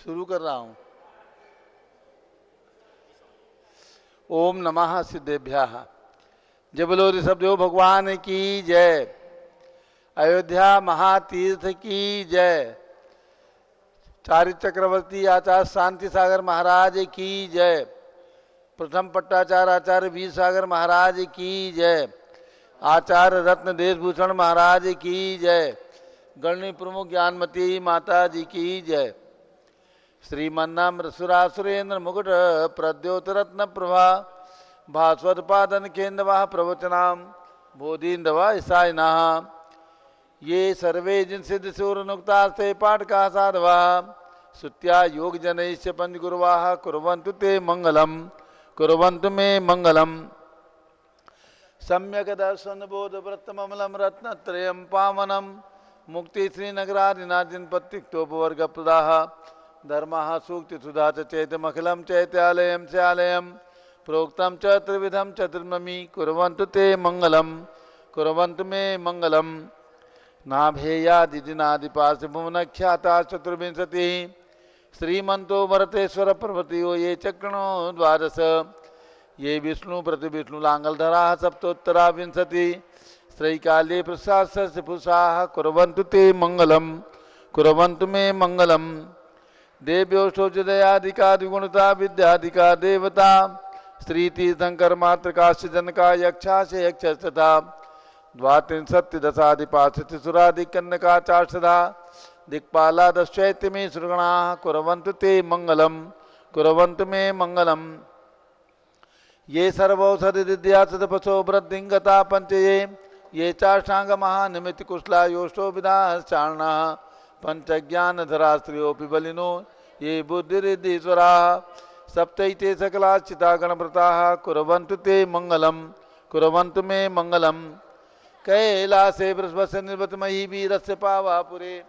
शुरू कर रहा हूं। ओम नमः सिद्धेभ्यः। जय बोलो ऋषभदेव भगवान की जय। अयोध्या महातीर्थ की जय। चारित्र चक्रवर्ती आचार्य शांति सागर महाराज की जय। प्रथम पट्टाचार्य आचार्य वीर सागर महाराज की जय। आचार्य रत्न देशभूषण महाराज की जय। गणनी प्रमुख ज्ञानमती माता जी की जय। श्रीमन्नाम सुरासुरेन्द्र मुकुट प्रद्योत रत्न प्रभा भास्वत पादन केन्द्रवा प्रवचनाम बोधिन्दवा ईसाइना ये सर्वे जिन सिद्ध सूर नुक्तास्ते पाठ का साधवा सुत्या योग जनैश्च पंचगुरुवाः कुर्वन्तु ते मंगलम कुर्वन्तु मे मंगलम। सम्यक दर्शन बोध व्रतममलम रत्नत्रयं पावनम मुक्ति श्रीनगरादिनादिन पत्तिक्तोपवर्ग प्रदाः धर्मः सूक्ति सुधा चैतमखिलं चैत्यालयं स्यालयं प्रोक्तं च त्रिविधं चतुर्ममी कुर्वन्तु ते मंगलम कुर्वन्तु मे मंगलम। नाभेयादिनादिपार्श्वभुवनख्याता चतुर्विंशति श्रीमंतो वरतेश्वर पर्वतीयो ये चक्रणो द्वादश ये विष्णु प्रतिविष्णु लांगलधरा सप्तोत्तरा विंशति श्रीकाले प्रसाद पुषाः कुर्वन्तु ते मंगलम कुर्वन्तु मे मंगलम। देव्यो शोचदयादिकादिगुणता विद्यादिका देवता श्री तीर्थंकर मातृकाश्च जनका यक्षा से यक्ष तथा द्वात्रिंशत्तिदशादिपाशतिसुरादिकन्यका चार्षदा दिक्पाला दश्चैत्य में सुरगणाः कुर्वन्तु ते मंगलम कुर्वन्तु मे मंगलम। ये सर्वौषधि विद्या सदपसो वृद्धिंगता पंचये ये चाष्टांग महानिमित कुशला योष्टो विदाश्चारणः पंचज्ञानधरा स्त्रियोऽपि बलिनो ये बुद्धिरिद्धीश्वराः सप्तैते सकलाश्चिता गणव्रताः कुर्वन्तु ते मंगलम कुर्वन्तु मे मंगलम। कैलासे वृषभस्य निर्वतमयी वीरस्य पावापुरे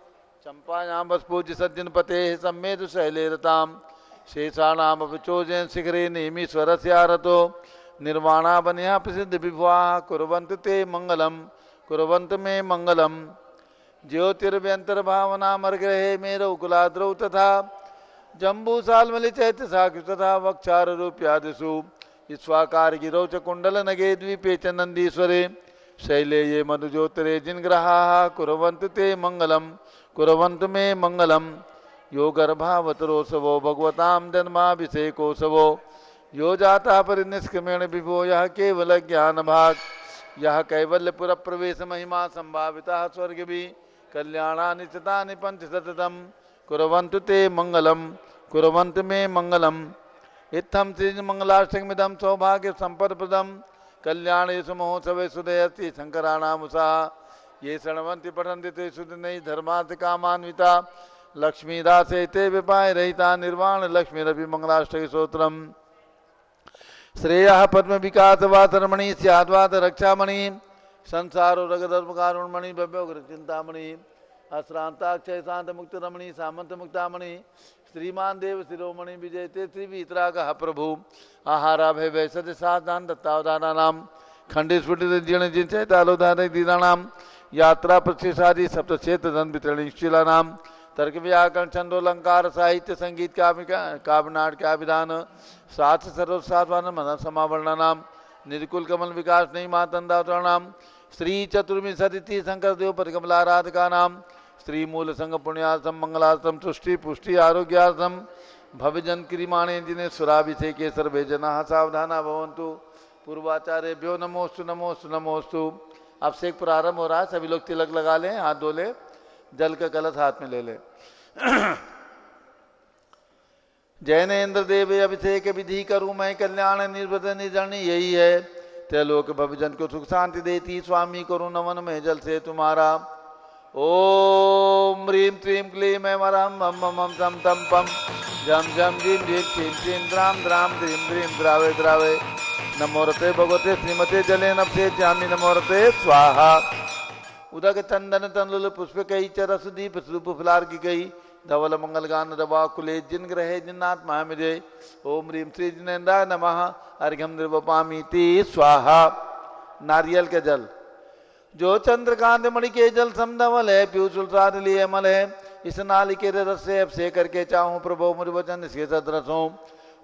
चंपायां वस्पूज्य सज्जनपतेः सम्मेदु शैले रताम् शेषाणामपि चोजयन् शिखरे नेमीश्वरस्य आरतो निर्वाणावन्यः प्रसिद्ध विभुवाः कुर्वन्तु ते मंगलम कुर्वन्तु मे मंगलम। ज्योतिर्व्यंतर्भावनामर्ग्रहे मेरौकुलाद्रौ तथा जम्बूसाल्मलि चैत्य साक्षु तथा वक्षारूप्यादिषु ईश्वाकार गिरौ च कुंडल नगे द्वीपे च नंदीश्वरे शैले ये मधुज्योतिरे जिनग्रहाः कुर्वन्तु ते मंगलम कुर्वन्तु मे मंगलम। यो गर्भावतरोत्सवो भगवतां जन्माभिषेकोत्सवो यो जाता परिनिष्क्रमेण विभो यः केवल ज्ञान भाग यः कैवल्यपुर प्रवेश महिमा संभाविता स्वर्गभि कल्याणानि चितानि पंचशतम् कुर्वन्तु ते मंगलम कुर्वन्तु मे मंगलम। इत्थं श्री मंगलाष्टकमिदं सौभाग्य संपदप्रदं कल्याणेषु महोत्सवे सुदयस्ति शंकराणामुषा ये शृण्वन्ति पठन्ति ते सुदिनै धर्मार्थ कामान्विता लक्ष्मीदासे ते विपाय रहिता निर्वाण लक्ष्मीरपि मंगलाष्टक स्तोत्रम्। श्रेयः पद्म विकास वातरमणि स्याद्वाद रक्षामणि संसारो रगधर्म कारुणमणि भव्योग्र चिंतामणि अश्रांताक्षय शांत मुक्त रमणि सामंत मुक्तामणि श्रीमान देव शिरोमणि विजयते श्री वीतरागः प्रभु आहारा भय वैसद साधान दत्तावधानानाम खंडे स्फुटित जीर्ण जिन चैतालोधान दीनानाम यात्रा प्रतिशादी सप्त क्षेत्र धन वितरणी शीलानाम तर्क व्याकरण छंदोलंकार साहित्य संगीत काव्य नाट्य विधान साथ सर्वसाधवान मन समावरणानाम निर्कुल कमल विकास नहीं मातंदावतरणाम श्री चतुर्विंशति शंकर देव परिकमलाराधका नाम श्री मूल संग पुण्यार्थम मंगलार्थम तुष्टि पुष्टि आरोग्यार्थम भविजन क्रियमाणे जिन्हें सुराभिषेके सर्वे जनाः सावधाना भवन्तु। पूर्वाचार्यभ्यो नमोस्तु नमोस्तु नमोस्तु। अब से एक प्रारंभ हो रहा है, सभी लोग तिलक लगा लें, हाथ धो ले, जल का कलश हाथ में ले ले। जैनेन्द्र देव अभिषेक विधि करूं मैं कल्याण निर्वृत निर्जन यही है त्रैलोक भविजन को सुख शांति देती स्वामी करूं नमन में जल से तुम्हारा। ओम ह्रीं त्रीं क्लीं ऐं वरहं मम मम सम तम पम जम जम जीं जीं क्षीं क्षीं द्रां द्रां द्रीं द्रीं द्रावे द्रावे नमोरते भगवते श्रीमते जले नभसे जामि नमोरते स्वाहा। उदक चंदन तंडुल पुष्प कई चरस दीप स्वरूप फुलार की गई धवल मंगल गान रवा कुले जिन ग्रहे जिन्नात्मा मुझे ओम ह्रीं श्री जिनेन्द्राय नमः अर्घ्यम निर्वपामीति स्वाहा। नारियल के जल जो चंद्रकांत मणि के जल समधवल है पीयूष लिए अमल है इस नालिकेर रस से अभिषेक करके चाहूँ प्रभो मुझ वचन इसके सदृश हो।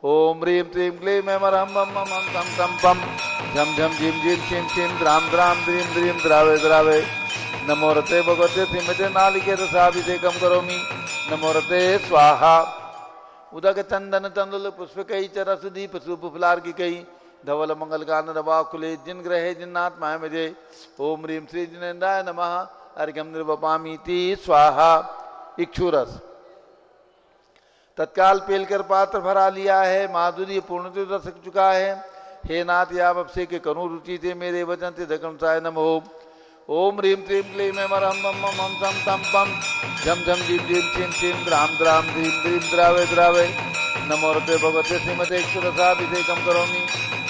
ओम ह्रीं क्लीं क्लीं मैं मरहम बम मम हम तम तम पम झम झम झिम झिम छिम छिम द्राम द्राम द्रीम द्रीम द्रावे द्रावे नमो रते भगवते श्रीमते नालिके रसाभिषेकम करोमि नमो रते स्वाहा। उदक चंदन तंदुल पुष्प कई चरस दीप सूप फुलार की कई धवल मंगल गान रवा खुले जिन ग्रहे जिन्नात्माय मजे। ओम ह्रीं श्री जिनेन्द्राय नमः अर्घ्यम निर्वपामीति स्वाहा। इक्षुरस तत्काल पेलकर पात्र भरा लिया है, माधुर्य पूर्ण रस चुका है। हे नाथ आप अभिषेक करूँ रुचि से मेरे वचन से दक्षिणाय नमो। ओम ह्रीं क्लीं क्लीं मैं मरहम बम मम हम तम तम पम झम झम झिम झिम छिम छिम द्राम द्राम द्रीम द्रीम द्रावे द्रावे नमो रते भगवते श्रीमते इक्षुरसाभिषेकम करोमि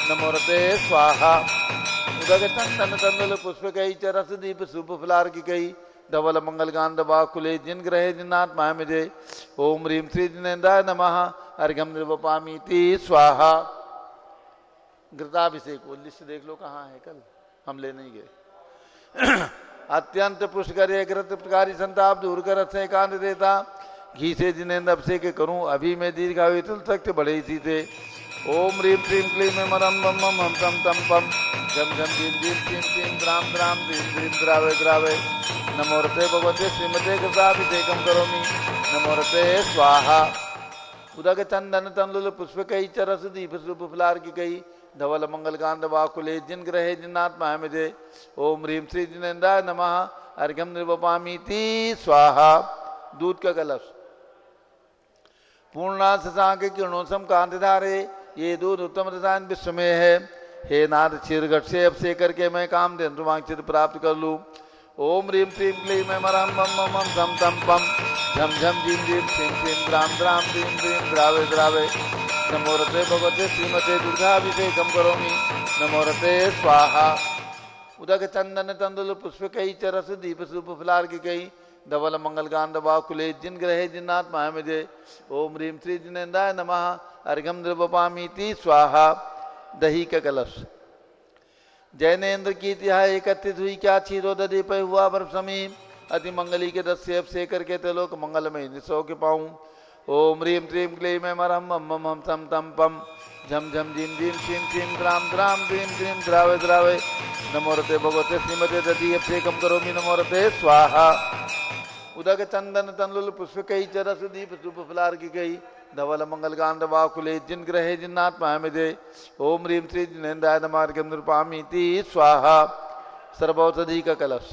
नमो रते स्वाहा। उदक चंदन तंदुल पुष्प कई चरस दीप सूप फुलार की कई धवल मंगल गान दबा खुले जिन ग्रहे जिन्नात्माय मजे। ओम ह्रीं श्री जिनेन्द्राय नमः अर्घ्यम निर्वपामीति स्वाहा। घृताभिषेक वो लिस्ट देख लो कहाँ है, कल हम ले नहीं गए। अत्यंत पुष्ट करे घृत प्रकारी संताप दूर कर अक्षय कांत देता घी से जिनेन्द्र अभिषेक करूं अभी मैं दीर्घायु तल तक बढ़े इसी से। ओम ह्रीं क्लीं क्लीं मैं मरम बम मम हम तम तम पम झम झम झिम झिम छिम छिम द्राम द्राम द्रीम द्रीम द्रावे द्रावे नमो रते भगवते श्रीमते घृताभिषेकम करोमि नमो रते स्वाहा। उदक चंदन तंदुल पुष्प कई चरस दीप सूप फुलार की कई धवल मंगल गांध वाकुले जिन ग्रहे जिन्नात्माय मजे। ओम ह्रीं श्री जिनेन्द्राय नमः अर्घ्यम निर्वपामीति स्वाहा। दूध का कलश पूर्णा शशांक किरणों सम कांति धारे ये दूध उत्तम रसायन विश्व में है। हे नाथ क्षीरघट से अभिषेक करके मैं काम वांछित प्राप्त कर लूँ। ओम ह्रीं क्लीं क्लीं मैं मरहम बम मम हम तम तम पम झम झम झिम झिम छिम छिम द्राम द्राम द्रीम द्रीम द्रावे द्रावे नमो रते भगवते श्रीमते दुर्गाभिषेकम करोमि नमो रते स्वाहा। उदक चंदन तंदुल पुष्प कई चरस दीप सूप फुलार की कई धवल मंगल गान दबा खुले जिन ग्रहे जिन्नात्माय मजे। ओम ह्रीं श्री जिनेन्द्राय नमः अर्घ्यम निर्वपामीति स्वाहा। दही का कलश जैनेन्द्र की तिहाई एकत्रित हुई क्या क्षीरो दधि पे हुआ बर्फ समी अति मंगली के दस से अभिषेक करके त्रिलोक मंगलमय निसो के पाऊँ। ओम ह्रीं क्लीं क्लीं मैं मरहम बम मम हम तम तम पम झम झम झिम झिम छिम छिम द्राम द्राम द्रीम द्रीम द्रावे द्रावे नमो रते भगवते श्रीमते दधि अभिषेकम करोमि नमो रते स्वाहा। उदक चंदन तंदुल पुष्प कई चरस दीप सूप फुलार की गई धवल मंगल गांध वाकुले जिन ग्रहे जिन्नात्माय मजे। ओम ह्रीं श्री जिनेन्द्राय नमः अर्घ्यम निर्वपामीति स्वाहा। सर्वौषधि का कलश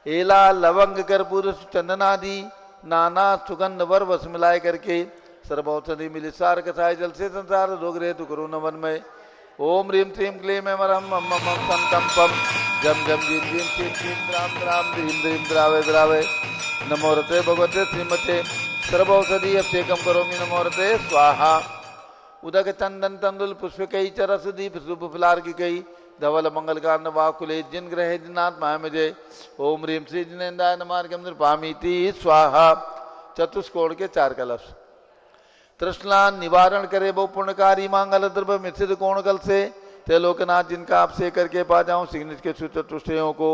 एला लवंग कर्पूर चंदनादि नाना सुगंध वर वस मिलाए करके सर्वौषधि मिली सार कसाय जल से संसार रोग रहे तु करो नवन में। ओम ह्रीं क्लीं क्लीं मैं मरहम मम मम तम तम पम झम झम झिम झिम छिम छिम द्राम द्राम द्रीम द्रीम द्रावे द्रावे नमो रते भगवते श्रीमते सर्वौषधि अभिषेकम करोमि नमो रते स्वाहा। उदक चंदन तंदुल पुष्प कई चरस दीप सूप फुलार की कई धवल मंगल गान वाकुले जिन ग्रहे जिन्नात्माय मजे। ओम ह्रीं श्री जिनेन्द्राय नमः अर्घ्यम निर्वपामीति स्वाहा। चतुष्कोण के चार कलश तृष्णा निवारण करे वो पुण्यकारी मांगल द्रव्य मिश्रित कोण कल से त्रिलोकनाथ जिनका आपसे करके पा जाऊं सिग्निट के चतुष्टयों को।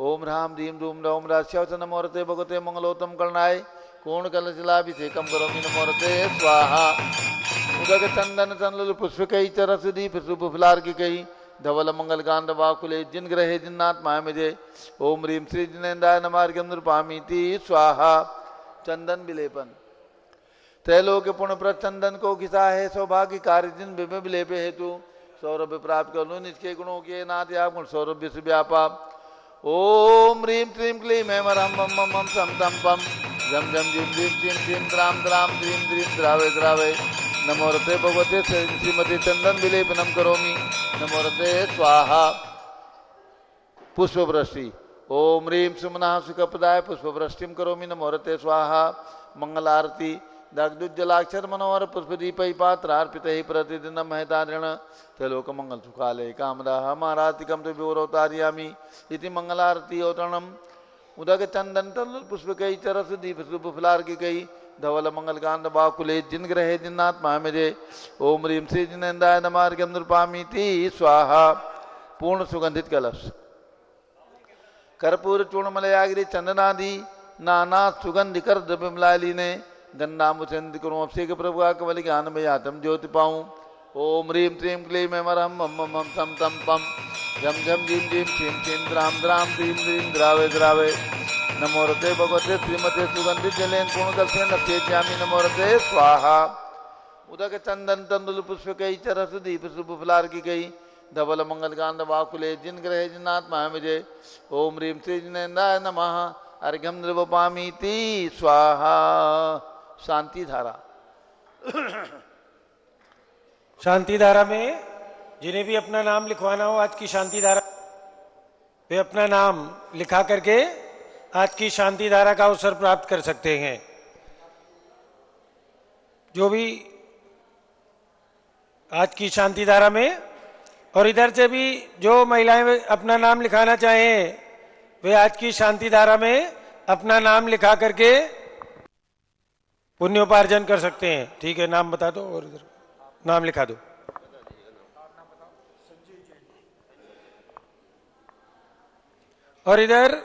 ओम राम ह्रीं धूम रौम राश्यवच नमो रते भगवते मंगलोत्तम करणाय कोण कल जलाभिषेकम करोमि नमो रते स्वाहा। उदक चंदन तंदुल पुष्प कई चरस दीप सूप फुलार की कई धवल मंगल गांध वाकुले जिन ग्रहे जिन्नात्माय मजे। ओम ह्रीं श्री जिनेन्द्राय नमः अर्घ्यम निर्वपामीति स्वाहा। चंदन विलेपन त्रैलोक्य पुण्य प्रद चंदन को घिसा है सौभाग्य कार्य जिन विलेपे हेतु सौरभ्य प्राप्त कर लूँ निष्के गुणों के नाथ आप गुण सौरभ्य से व्यापा। ओम ह्रीं क्लीं क्लीं मैं मरहम बम मम हम तम तम पम झम झम झिम झिम छिम छिम द्राम द्राम द्रीम द्रीम द्रावे द्रावे नमो रते भगवते श्रीमते चंदन विलेपनम करोमि नमो रते स्वाहा। पुष्प वृष्टि ओम ह्रीं सुमनः सुखप्रदाय पुष्प वृष्टिम करोमि नमो रते स्वाहा। मंगल आरती दग्धुज्जलाक्षर मनोहर पुष्पदीप पात्रार्पित ही प्रतिदिन महतारण त्रैलोक मंगल सुखालय कामदा हमारातिकम तो विवरोतार्यामी इति मंगलारती औतरणम। उदक चंदन तंदुल पुष्प कई चरस दीप सूप फुलार की कई धवल मंगल कांड बाकुले जिन ग्रहे जिन्नात्माय मजे। ओम ह्रीं श्री जिनेन्द्राय नमः अर्घ्यम निर्वपामीति स्वाहा। पूर्ण सुगंधित कलश कर्पूर चूर्णमलयागिरी चंदनादि नाना सुगंधि कर विमलाली ने गन्नामुचंद करूँ अभिषेक प्रभु का कवल ज्ञान में आत्म ज्योति पाऊँ। ओम ह्रीं क्लीं क्लीं मम मम मम तम तम पम झम झम झीं झीं छीं छीं द्राम द्राम द्रीं द्रीं द्रावे द्रावे नमोरते भगवते श्रीमते सुगंधि जलेन पूर्णदर्शे नत्यामि नमोरते स्वाहा। उदक चंदन तंदुल पुष्प कई चरस दीप शुभ फलार की गई धवल मंगल कांड वाकुले जिन ग्रहे जिनात्मा विजय। ओम ह्रीं श्री जिनेन्द्राय नमः अर्घ्यम नृपामीति स्वाहा। शांति धारा। शांति धारा में जिन्हें भी अपना नाम लिखवाना हो आज की शांति धारा वे अपना नाम लिखा करके आज की शांति धारा का अवसर प्राप्त कर सकते हैं। जो भी आज की शांति धारा में, और इधर से भी जो महिलाएं अपना नाम लिखाना चाहें वे आज की शांति धारा में अपना नाम लिखा करके पुण्योपार्जन कर सकते हैं। ठीक है, नाम बता दो और इधर नाम लिखा दो। और इधर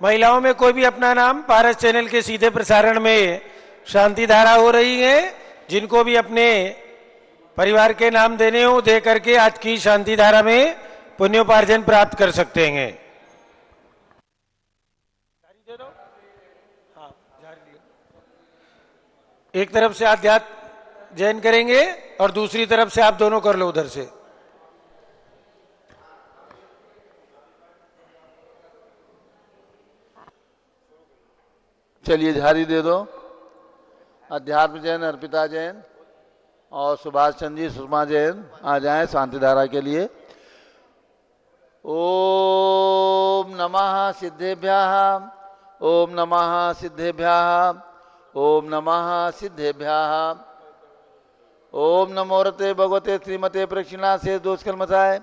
महिलाओं में कोई भी अपना नाम पारस चैनल के सीधे प्रसारण में शांति धारा हो रही है, जिनको भी अपने परिवार के नाम देने हो दे करके आज की शांति धारा में पुण्योपार्जन प्राप्त कर सकते हैं। एक तरफ से आध्यात्म जैन करेंगे और दूसरी तरफ से आप दोनों कर लो उधर से। चलिए झाड़ी दे दो। अध्यात्म जैन, अर्पिता जैन और सुभाष चंद्र जी, सुषमा जैन आ जाएं शांति धारा के लिए। ओम नमः सिद्धेभ्यः, ओम नमः सिद्धेभ्यः, ओम नमः सिद्धेभ्यः। ओम नमोरते भगवते श्रीमते प्रक्षिणा से दोष कलमसाय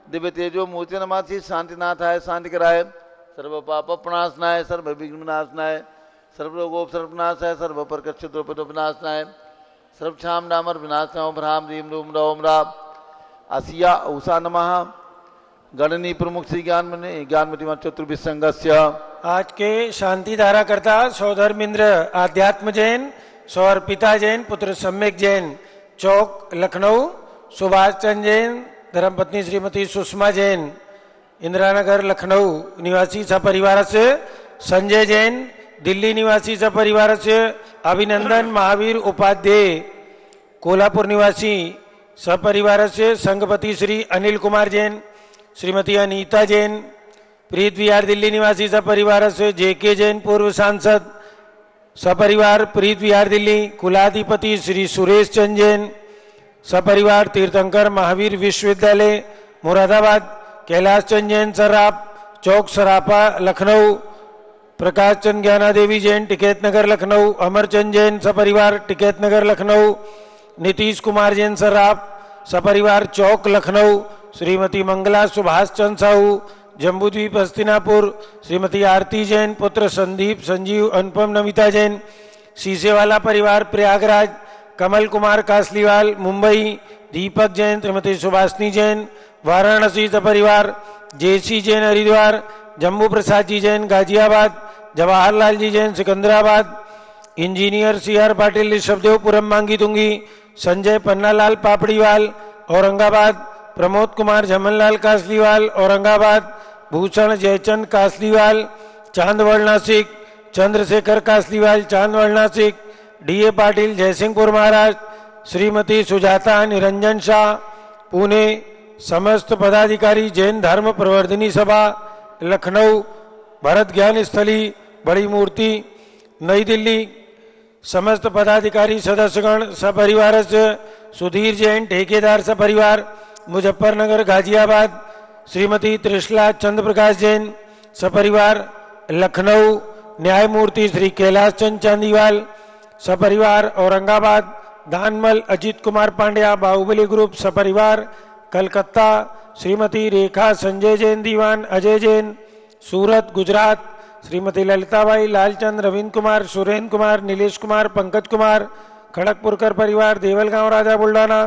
दिव्य तेजो मूर्ति नमासी शांतिनाथाय शांति कराय सर्व पाप प्रणाशनाय सर्व विघ्न विनाशनाय सर्व रोगोप सर्वनाशाय सर्व प्रकट विनाशनाय सर्व क्षाम डामर विनाशनाय भ्राम रीम रूम रोम राम असिया उषा नमः गणनी प्रमुख श्री ज्ञानमती चतुर्विश संघस्य। आज के शांति धारा करता सौधर्मेंद्र आध्यात्म जैन, सौअर्पिता जैन, पुत्र सम्यक जैन, चौक लखनऊ, सुभाष चंद्र जैन, धर्मपत्नी श्रीमती सुषमा जैन, इंदिरानगर लखनऊ निवासी सपरिवार से, संजय जैन दिल्ली निवासी सपरिवार से, अभिनंदन महावीर उपाध्याय कोल्हापुर निवासी सपरिवार से, संघपति श्री अनिल कुमार जैन, श्रीमती अनीता जैन प्रीत विहार दिल्ली निवासी सपरिवार से, जेके जैन पूर्व सांसद सपरिवार प्रीत विहार दिल्ली, कुलाधिपति श्री सुरेश चंद जैन सपरिवार तीर्थंकर महावीर विश्वविद्यालय मुरादाबाद, कैलाश चंद जैन सर्राफ चौक सराफा लखनऊ, प्रकाश चंद ज्ञाना देवी जैन टिकैत नगर लखनऊ, अमरचंद जैन सपरिवार टिकैत नगर लखनऊ, नीतीश कुमार जैन सर्राफ सपरिवार चौक लखनऊ, श्रीमती मंगला सुभाष चंद साहू जम्बूद्वीप हस्तिनापुर, श्रीमती आरती जैन पुत्र संदीप संजीव अनुपम नमिता जैन शीशेवाला परिवार प्रयागराज, कमल कुमार कासलीवाल मुंबई, दीपक जैन श्रीमती सुभाषनी जैन वाराणसी सपरिवार, JC Jain Haridwar, Jambu Prasad ji Jain Ghaziabad, Jawaharlal ji Jain Secunderabad, engineer C R Patil Rishabhdevpuram Mangi Tungi, Sanjay Pannalal Papdiwal Aurangabad, Pramod Kumar Jhamanlal Kasliwal Aurangabad, Bhushan Jaichand Kasliwal Chandwad Nashik, Chandrashekhar Kasliwal Chandwad Nashik, DA Patil Jaysingpur Maharashtra, Shrimati Sujata Niranjan Shah Pune, समस्त पदाधिकारी जैन धर्म प्रवर्धिनी सभा लखनऊ, भरत ज्ञान स्थली बड़ी मूर्ति नई दिल्ली, समस्त पदाधिकारी सदस्यगण सपरिवार से, सुधीर जैन ठेकेदार सपरिवार मुजफ्फरनगर गाजियाबाद, श्रीमती त्रिशला चंद्र प्रकाश जैन सपरिवार लखनऊ, न्यायमूर्ति श्री कैलाश चंद चांदीवाल सपरिवार औरंगाबाद, धानमल अजीत कुमार पांड्या बाहुबली ग्रुप सपरिवार कलकत्ता, श्रीमती रेखा संजय जैन दीवान अजय जैन सूरत गुजरात, श्रीमती ललिताबाई लालचंद रविंद्र कुमार सुरेंद्र कुमार नीलेश कुमार पंकज कुमार खड़गपुरकर परिवार देवलगांव राजा बुल्ढाना।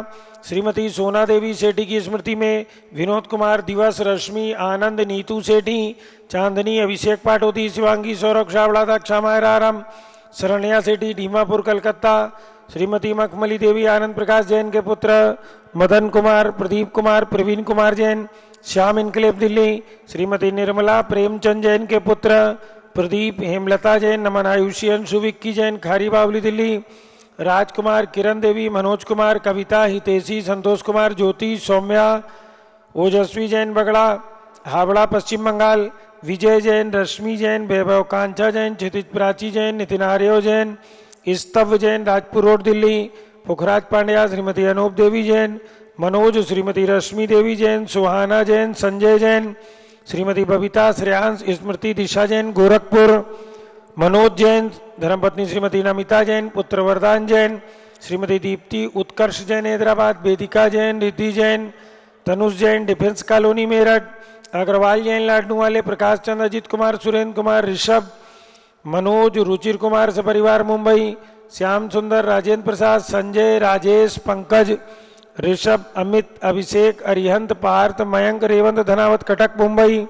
श्रीमती सोना देवी सेठी की स्मृति में विनोद कुमार दिवस, रश्मि, आनंद, नीतू सेठी, चांदनी, अभिषेक पाटोती, शिवांगी, सौरभ शावड़ा, दक्षा मायराराम, शरण्या सेठी, डीमापुर कलकत्ता। श्रीमती मखमली देवी आनंद प्रकाश जैन के पुत्र, मदन कुमार, प्रदीप कुमार, प्रवीण कुमार जैन, श्याम इनकलेब दिल्ली। श्रीमती निर्मला प्रेमचंद जैन के पुत्र, प्रदीप, हेमलता जैन, नमन आयुषी, अंशु विक्की जैन, खारी बावली दिल्ली। राजकुमार, किरण देवी, मनोज कुमार, कविता, हितेशी, संतोष कुमार, ज्योति, सौम्या, ओजस्वी जैन बगड़ा, हावड़ा पश्चिम बंगाल। विजय जैन, रश्मि जैन, वैभव कांचा जैन, क्षितिज प्राची जैन, नितिन आर्यो जैन, स्तव जैन, राजपुर रोड दिल्ली। पुखराज पांड्या, श्रीमती अनूप देवी जैन, मनोज, श्रीमती रश्मि देवी जैन, सुहाना जैन, संजय जैन, श्रीमती बबीता, श्रेयांश, स्मृति, दिशा जैन, गोरखपुर। मनोज जैन, धर्मपत्नी श्रीमती नमिता जैन, पुत्र वरदान जैन, श्रीमती दीप्ति, उत्कर्ष जैन, हैदराबाद। वेदिका जैन, रिद्धि जैन, तनुष जैन, डिफेंस कॉलोनी मेरठ। अग्रवाल जैन, लाडनू वाले, प्रकाश चंद्र, अजित कुमार, सुरेंद्र कुमार, ऋषभ, मनोज, रुचिर कुमार सपरिवार मुंबई। श्याम सुंदर, राजेंद्र प्रसाद, संजय, राजेश, पंकज, ऋषभ, अमित, अभिषेक, अरिहंत, पार्थ, मयंक, रेवंत, धनावत, कटक मुंबई।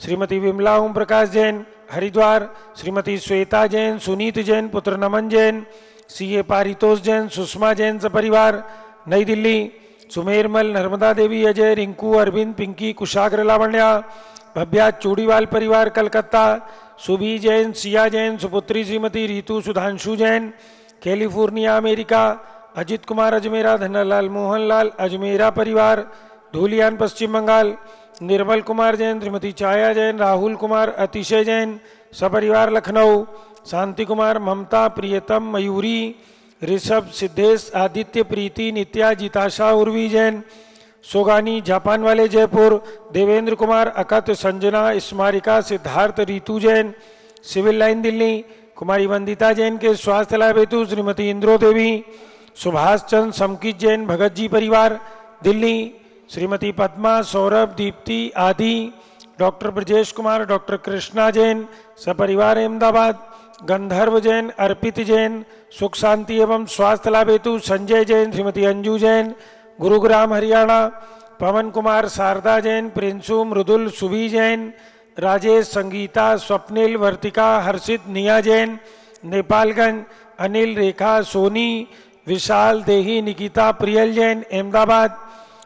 श्रीमती विमला ओम प्रकाश जैन, हरिद्वार। श्रीमती श्वेता जैन, सुनीत जैन, पुत्र नमन जैन, सीए पारितोष जैन, सुषमा जैन सपरिवार, नई दिल्ली। सुमेरमल, नर्मदा देवी, अजय, रिंकू, अरविंद, पिंकी, कुशाग्र, लावण्या, भव्या, चूड़ीवाल परिवार, कलकत्ता। सुभी Jain, Siya Jain, सुपुत्री Shrimati Ritu, Sudhanshu Jain, California, America. अजित कुमार अजमेरा, धनलाल मोहनलाल, अजमेरा परिवार, धूलियान पश्चिम बंगाल। निर्मल कुमार जैन, श्रीमती छाया जैन, राहुल कुमार, अतिशय जैन सपरिवार, लखनऊ। शांति कुमार, ममता, प्रियतम, मयूरी, ऋषभ, सिद्धेश, आदित्य, प्रीति, नित्या, जिताशा, उर्वी जैन, सोगानी, जापान वाले, जयपुर। देवेंद्र कुमार, अकत, संजना, स्मारिका, सिद्धार्थ, रीतू जैन, सिविल लाइन दिल्ली। कुमारी वंदिता जैन के स्वास्थ्य लाभ हेतु श्रीमती इंद्रो देवी, सुभाष चंद्र, समकित जैन, भगत जी परिवार, दिल्ली। श्रीमती पद्मा, सौरभ, दीप्ति आदि। डॉक्टर ब्रजेश कुमार, डॉक्टर कृष्णा जैन सपरिवार, अहमदाबाद। गंधर्व जैन, अर्पित जैन, सुख शांति एवं स्वास्थ्य लाभ हेतु संजय जैन, श्रीमती अंजू जैन, गुरुग्राम हरियाणा। पवन कुमार, शारदा जैन, प्रिंसू, मृदुल, सुभी जैन, राजेश, संगीता, स्वप्निल, वर्तिका, हर्षित, निया जैन, नेपालगंज। अनिल, रेखा, सोनी, विशाल, देही, निकिता, प्रियल जैन, अहमदाबाद।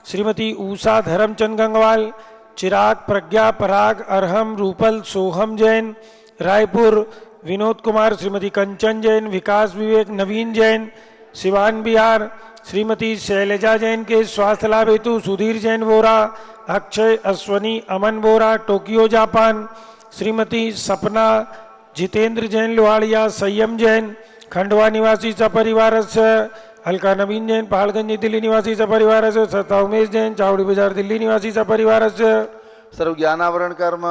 श्रीमती ऊषा धर्मचंद गंगवाल, चिराग, प्रज्ञा, पराग, अरहम, रूपल, सोहम जैन, रायपुर। विनोद कुमार, श्रीमती कंचन जैन, विकास, विवेक, नवीन जैन, सिवान बिहार। श्रीमती शैलजा जैन के स्वास्थ्य लाभ हेतु सुधीर जैन वोरा, अक्षय, अश्वनी, अमन वोरा, टोक्यो जापान। श्रीमती सपना, जितेंद्र जैन लोहाड़िया, संयम जैन, खंडवा निवासी सपरिवार। हल्का नवीन जैन, पहाड़गंज दिल्ली निवासी सपरिवार। सत्ता उमेश जैन, चावड़ी बाजार दिल्ली निवासी सपरिवार। सर्व ज्ञानावरण कर्म,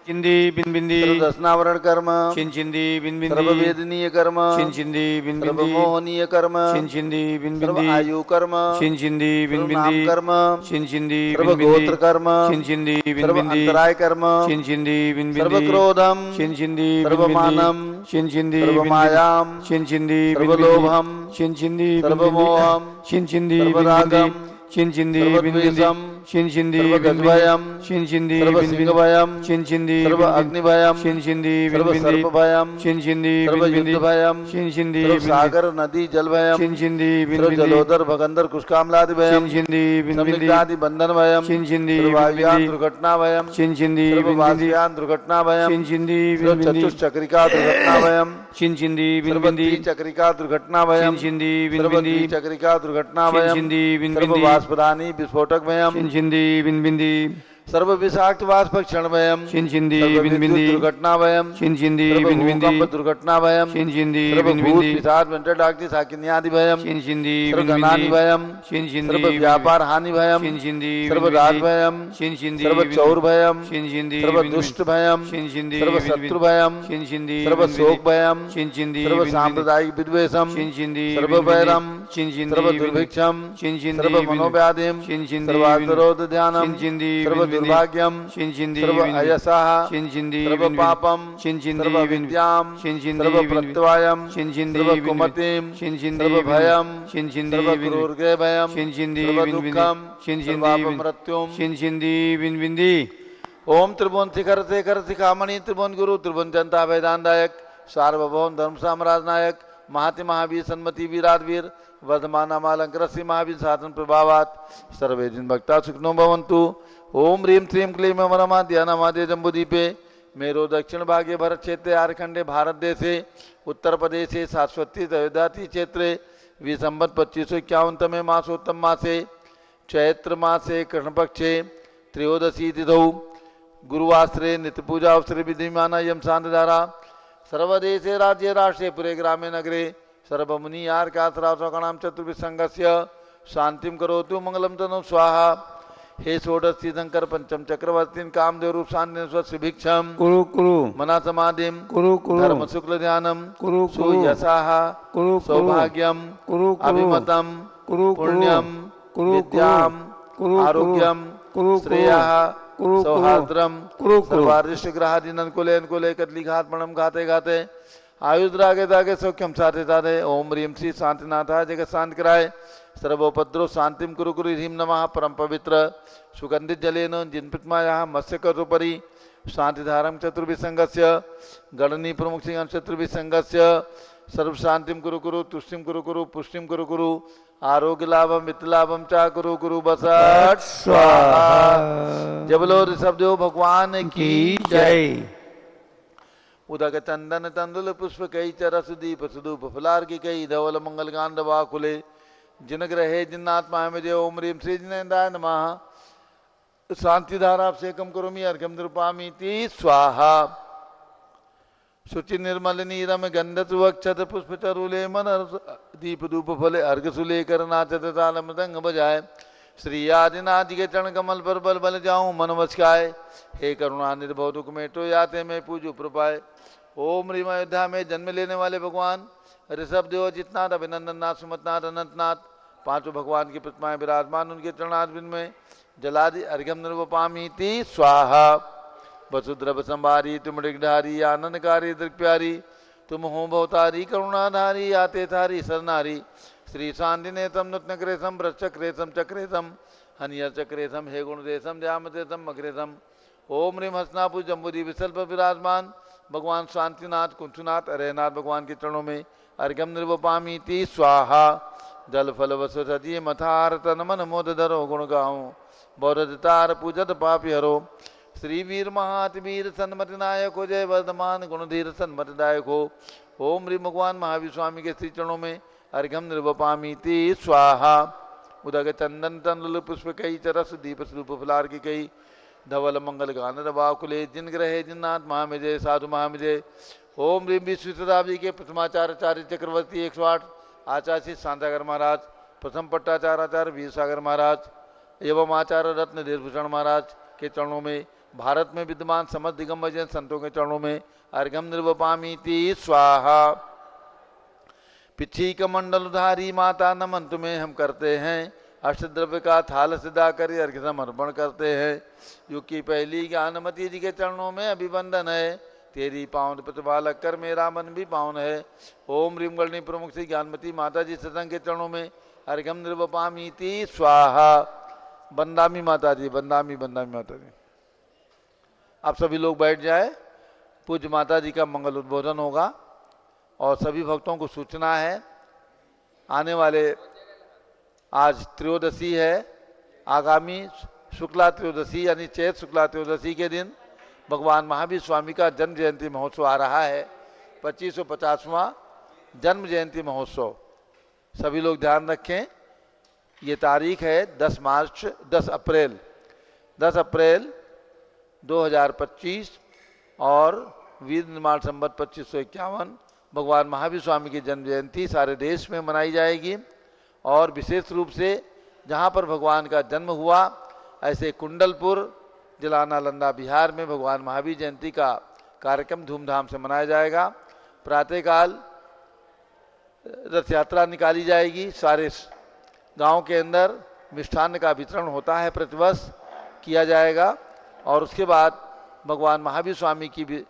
चिंदी बिनबिंदी, दर्शनावरण कर्म, चिंदी बिनबिंदी, सर्व वेदनीय कर्म, चिंदी सर्व बिनबिंदी, मोहनीय कर्म, चिंदी सर्व बिनबिंदी, आयु कर्म, चिंदी सर्व नाम बिनबिंदी, कर्म, चिंदी सर्व गोत्र कर्म, चिंदी सर्व बिनबिंदी, अंतराय कर्म, चिंदी सर्व बिनबिंदी, क्रोधम, चिंदी सर्व मानम, चिंदी सर्व मायाम, चिंदी सर्व लोभम, चिंदी सर्व मोहम, चिंदी सर्व रागम, चिंदी सर्व बिनबिंदी, द्वेषम, चिंदी सर्व गजभयम, चिंदी सर्व सिंहभयम, चिंदी सर्व अग्निभयम, चिंदी सर्व सर्पभयम, चिंदी सर्व युद्धभयम, चिंदी सर्व सागर नदी जलभयम, चिंदी सर्व जलोदर भगंदर कुष्कामलादि भयम, चिंदी संदिग्धादि बंधन भयम, चिंदी सर्व वायुयान दुर्घटना भयम, चिंदी सर्व वासयान दुर्घटना भयम, चिंदी सर्व चतुष्चक्रिका दुर्घटना भयम, चिंदी सर्व त्रिचक्रिका दुर्घटना भयम, चिंदी सर्व द्विचक्रिका दुर्घटना भयम, चिंदी सर्व वाष्पदानी विस्फोटक भयम, चिंदी बिनबिंदी, सर्व विषाक्त वाष्प क्षण भयम, चिंदी सर्व बिनबिंदी, विद्युत दुर्घटना भयम, चिंदी सर्व बिनबिंदी, भूकंप दुर्घटना भयम, चिंदी सर्व भूत बिनबिंदी, पिशाच वेंटर डाक्टी साकिन्यादि भयम, चिंदी सर्व धनानि भयम, सर्व व्यापार हानि भयम, सर्व राग भयम, सर्व चौर भयम, सर्व दुष्ट भयम, सर्व शत्रु भयम, सर्व शोक भयम, सर्व सांप्रदायिक विद्वेषम, सर्व वैरम, सर्व दुर्भिक्षम, सर्व मनोव्याधिम, सर्व आत्मरोध ध्यानम, सर्व दुर्भाग्यम सर्व अयसाः सर्व पापम सर्व विद्याम सर्व प्रत्यवायम सर्व कुमतिम सर्व भयम सर्व क्रूरगे भयम सर्व दुःखम सर्व मृत्युम ओम त्रिभुवन शिखर शेखर शिखामणि त्रिभुवन गुरु त्रिभुवन जनता वेदांतायक सार्वभौम धर्म साम्राज्य नायक महाति महावीर सन्मति वीराधवीर वर्धमान मालंकर श्री महावीर शासन प्रभावात सर्वे जिन भक्ता सुखनो भवन्तु। ओम ह्रीं श्रीं क्लीं मरमा ध्यानमादे जम्बूदीपे मेरो दक्षिण भागे भरत क्षेत्रे आरखंडे भारत देशे उत्तर प्रदेशे शाश्वती अयोध्याति क्षेत्रे विसंवत 2551 मासोत्तम मासे चैत्र मासे कृष्ण पक्षे त्रयोदशी तिथौ गुरुवासरे नित्य पूजा अवसरे विधिमाना यम शांतधारा सर्वदेशे राज्य राष्ट्रे पुरे ग्रामे नगरे सर्वमुनि आर्कात्रासकणाम चतुर्भि संघस्य शांतिम करोतु मंगलम तनु स्वाहा। हे षोडश तीर्थंकर पंचम चक्रवर्तीन कामदेव रूप शांति स्वभिक्षम कुरु कुरु मना समाधिम कुरु कुरु धर्म शुक्ल ध्यानम कुरु कुरु सुयसाः कुरु सौभाग्यम कुरु अभिमतम कुरु पुण्यम कुरु विद्याम कुरु आरोग्यम कुरु श्रेयः कुरु सौहार्द्रम कुरु सर्वारिष्ट ग्रहादीन अनुकूले अनुकूले कदली घात मणम घाते घाते आयुद्रागे दागे सौख्यम साधे साधे ओम ह्रीं श्री शांतिनाथाय जगत शांति कराय सर्वोपद्रव शांतिम कुरु कुरु ह्रीं नमः परम पवित्र सुगंधित जलेन जिन प्रतिमायाः मत्स्यकरोपरि शांतिधारम चतुर्भि संघस्य गणनी प्रमुख सिंह चतुर्भि संघस्य सर्व शांतिम कुरु कुरु तुष्टिम कुरु कुरु पुष्टिम कुरु कुरु आरोग्य लाभम वित्त लाभम चा कुरु कुरु बसट स्वाहा। जय बोलो ऋषभदेव भगवान की जय। उदक चंदन तंदुल पुष्प कई चरस दीप सुदूप फुलार की कई धवल मंगल गांड वाकुले जिन ग्रहे जिन्नात्मा में जय ओम ह्रीं श्री जिनेन्द्राय नमः शांति धारा अभिषेकम करोमि अर्घ्यम निरूपामि ति स्वाहा। शुचि निर्मल नीरम गंधत वक्षत पुष्प चरुले मन दीप धूप फले अर्घ सुलेकर नाचत ताल मृदंग बजाए श्री आदिनाथ के चरण कमल पर बल बल जाऊं मन वचकाए हे करुणा निर्भव दुख मेटो याते में पूजो प्रपाए। ओम ह्रीं अयोध्या में जन्म लेने वाले भगवान ऋषभ देव जितनाथ अभिनंदन नाथ सुमतनाथ अनंतनाथ पांचों भगवान की प्रतिमाएं विराजमान उनके चरणारविंद में जलादि अर्घ्यम निर्वपामि ति स्वाहा। वसुद्रव संभारी तुम ऋगधारी आनंदकारी दृक्प्यारी तुम हो भवतारी करुणाधारी आते थारी सरनारी श्री शांतिने तम नृत्न क्रेसम भ्रश्चक्रेसम चक्रेसम हनियर चक्रेसम हे गुणदेशम ध्यामदेशम मग्रेसम। ओम ह्रीं हसनापु जम्बूदी विसल्प विराजमान भगवान शांतिनाथ कुंचुनाथ अरहनाथ भगवान के चरणों में अर्घ्यम निर्वपामि ति स्वाहा। जल फल वसु सजिए मथार तन मन मोद धरो गुण गाऊं बौरतार पूजत पापी हरो श्री वीर महात वीर सन्मति नायक हो जय वर्धमान गुणधीर सन्मति दायक हो। ओम ह्रीं भगवान महावीर स्वामी के श्री चरणों में अर्घ्यम निर्वपामि ति स्वाहा। उदक चंदन तंदुल पुष्प कई चरस दीप स्वरूप फुलार की कई धवल मंगल गान रवाकुले जिन ग्रहे जिन्नाथ महामिजय साधु महामिजय। ओम ह्रीं विश्वशताब्दी के प्रथमाचार्य चक्रवर्ती 108 आचार्य शांतागर महाराज प्रथम पट्टाचार्य वीर सागर महाराज एवं आचार्य रत्न धीरभूषण महाराज के चरणों में भारत में विद्यमान समस्त दिगंबर संतों के चरणों में अर्घ्यम निर्वपामि ति स्वाहा। पिछी कमंडलधारी माता नमन तुम्हें हम करते हैं अष्टद्रव्य का थाल सिदा कर अर्घ्य समर्पण करते हैं। युग की पहली ज्ञानमती जी के चरणों में अभिवंदन है तेरी पावन प्रतिभा लग कर मेरा मन भी पावन है। ओम ह्रीं गणनी प्रमुख श्री ज्ञानमती माता जी सत्संग के चरणों में अर्घ्यम निर्वपामि ति स्वाहा। बंदामी माता जी बंदामी माता जी आप सभी लोग बैठ जाए। पूज्य माता जी का मंगल उद्बोधन होगा और सभी भक्तों को सूचना है आने वाले आज त्रयोदशी है आगामी शुक्ला त्रयोदशी यानी चैत शुक्ला त्रयोदशी के दिन भगवान महावीर स्वामी का जन्म जयंती महोत्सव आ रहा है 2550वां जन्म जयंती महोत्सव। सभी लोग ध्यान रखें ये तारीख है 10 अप्रैल 2025 और वीर निर्माण संवत 2551 भगवान महावीर स्वामी की जन्म जयंती सारे देश में मनाई जाएगी। और विशेष रूप से जहाँ पर भगवान का जन्म हुआ ऐसे कुंडलपुर जिला नालंदा बिहार में भगवान महावीर जयंती का कार्यक्रम धूमधाम से मनाया जाएगा। प्रातःकाल रथ यात्रा निकाली जाएगी। सारे गांव के अंदर मिष्ठान्न का वितरण होता है प्रतिवर्ष किया जाएगा। और उसके बाद भगवान महावीर स्वामी की भी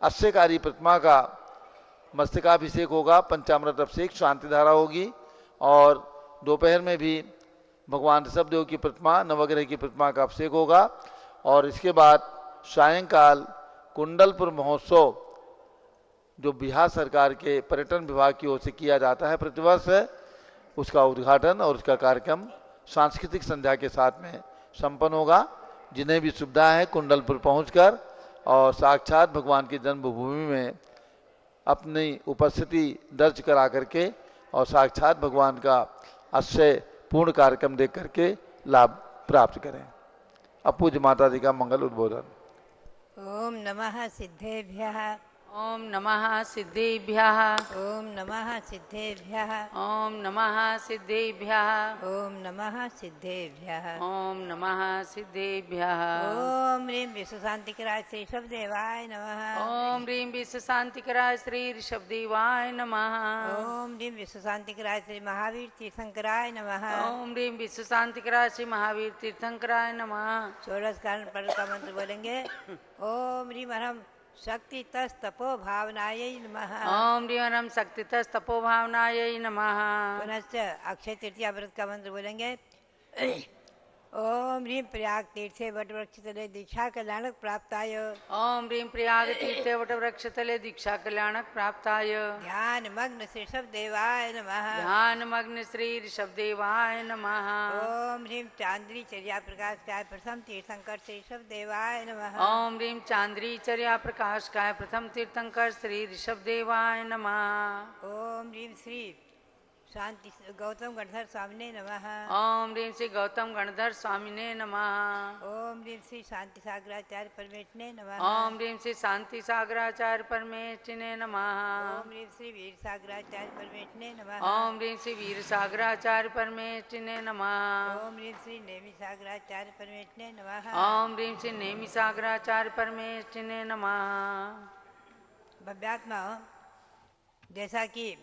अस्यकारी प्रतिमा का मस्तकाभिषेक होगा, पंचामृत अभिषेक, शांति धारा होगी। और दोपहर में भी भगवान ऋषभदेव की प्रतिमा, नवग्रह की प्रतिमा का अभिषेक होगा। और इसके बाद सायंकाल कुंडलपुर महोत्सव जो बिहार सरकार के पर्यटन विभाग की ओर से किया जाता है प्रतिवर्ष, उसका उद्घाटन और उसका कार्यक्रम सांस्कृतिक संध्या के साथ में संपन्न होगा। जिन्हें भी सुविधा है कुंडलपुर पहुंचकर और साक्षात भगवान की जन्मभूमि में अपनी उपस्थिति दर्ज करा करके और साक्षात भगवान का अक्षय पूर्ण कार्यक्रम देख करके लाभ प्राप्त करें। अब पूज्य माता जी का मंगल उद्बोधन। ओम नमः सिद्धेभ्यः। ओम नमः सिद्धेभ्यः। ओम नमः सिद्धेभ्यः। ओम नमः सिद्धेभ्यः। ओम नमः सिद्धेभ्यः। ओम नमः सिद्धेभ्यः। ओम ह्रीं विश्व शांतिकराय श्री ऋषभदेवाय नमः। ओम ह्रीं विश्व शांतिकराय श्री ऋषभदेवाय नमः। ओम ह्रीं विश्व शांतिकराय श्री महावीर तीर्थंकराय नमः। ओम ह्रीं विश्व शांतिकराय श्री महावीर तीर्थंकराय नमः। षोडश कारण पद का मंत्र बोलेंगे। ओम ह्रीं हरम शक्ति तस् तपो भावनायै नमः। ओम ह्रीं हरम शक्ति तस् तपो भावनायै नमः। पुनश्च अक्षय तृतीया व्रत का मंत्र बोलेंगे। ओम ह्रीं प्रयाग तीर्थे वटवृक्ष तले दीक्षा कल्याणक प्राप्ताय। ओम ह्रीं प्रयाग तीर्थे वटवृक्ष तले दीक्षा कल्याणक प्राप्ताय। ध्यान मग्न श्री ऋषभदेवाय नमः। ध्यान मग्न श्री ऋषभदेवाय नमः। ओम ह्रीं चांद्री चर्या प्रकाश काय प्रथम तीर्थंकर श्री ऋषभदेवाय नमः। ओम ह्रीं चांद्री चर्या प्रकाश काय प्रथम तीर्थंकर श्री ऋषभदेवाय नमः। ओम ह्रीं श्री शांति गौतम गणधर स्वामिने नमः। ओम ह्रीं श्री गौतम गणधर स्वामिने नमः। ओम ह्रीं श्री शांति सागराचार्य परमेष्ठिने नमः। ओम ह्रीं श्री शांति सागराचार्य परमेष्ठिने नमः। ओम ह्रीं श्री वीर सागराचार्य परमेष्ठिने नमः। ओम ह्रीं श्री वीर सागराचार्य परमेष्ठिने नमः। ओम ह्रीं श्री नेमि सागराचार्य परमेष्ठिने नमः। ओम ह्रीं श्री नेमि सागराचार्य परमेष्ठिने नमः। भव्यात्मा, जैसा कि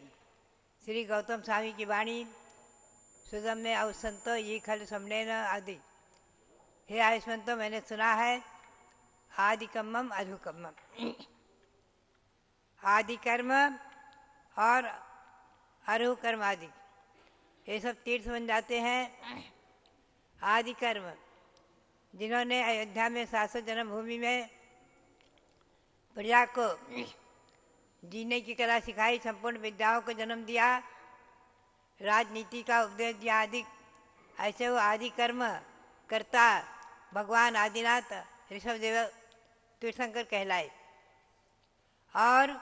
श्री गौतम स्वामी की वाणी सुदम्य अवसंतो ये खल समने न आदि। हे आयुष्मंतो, मैंने सुना है आदि कम्मम अधुकम्मम, आदि कर्म और अरु कर्म आदि ये सब तीर्थ बन जाते हैं। आदि कर्म जिन्होंने अयोध्या में शाश्वत जन्मभूमि में प्रजा को जीने की कला सिखाई, संपूर्ण विद्याओं को जन्म दिया, राजनीति का उपदेश दिया आदि, ऐसे वो आदि कर्म कर्ता भगवान आदिनाथ ऋषभदेव तीर्थंकर कहलाए। और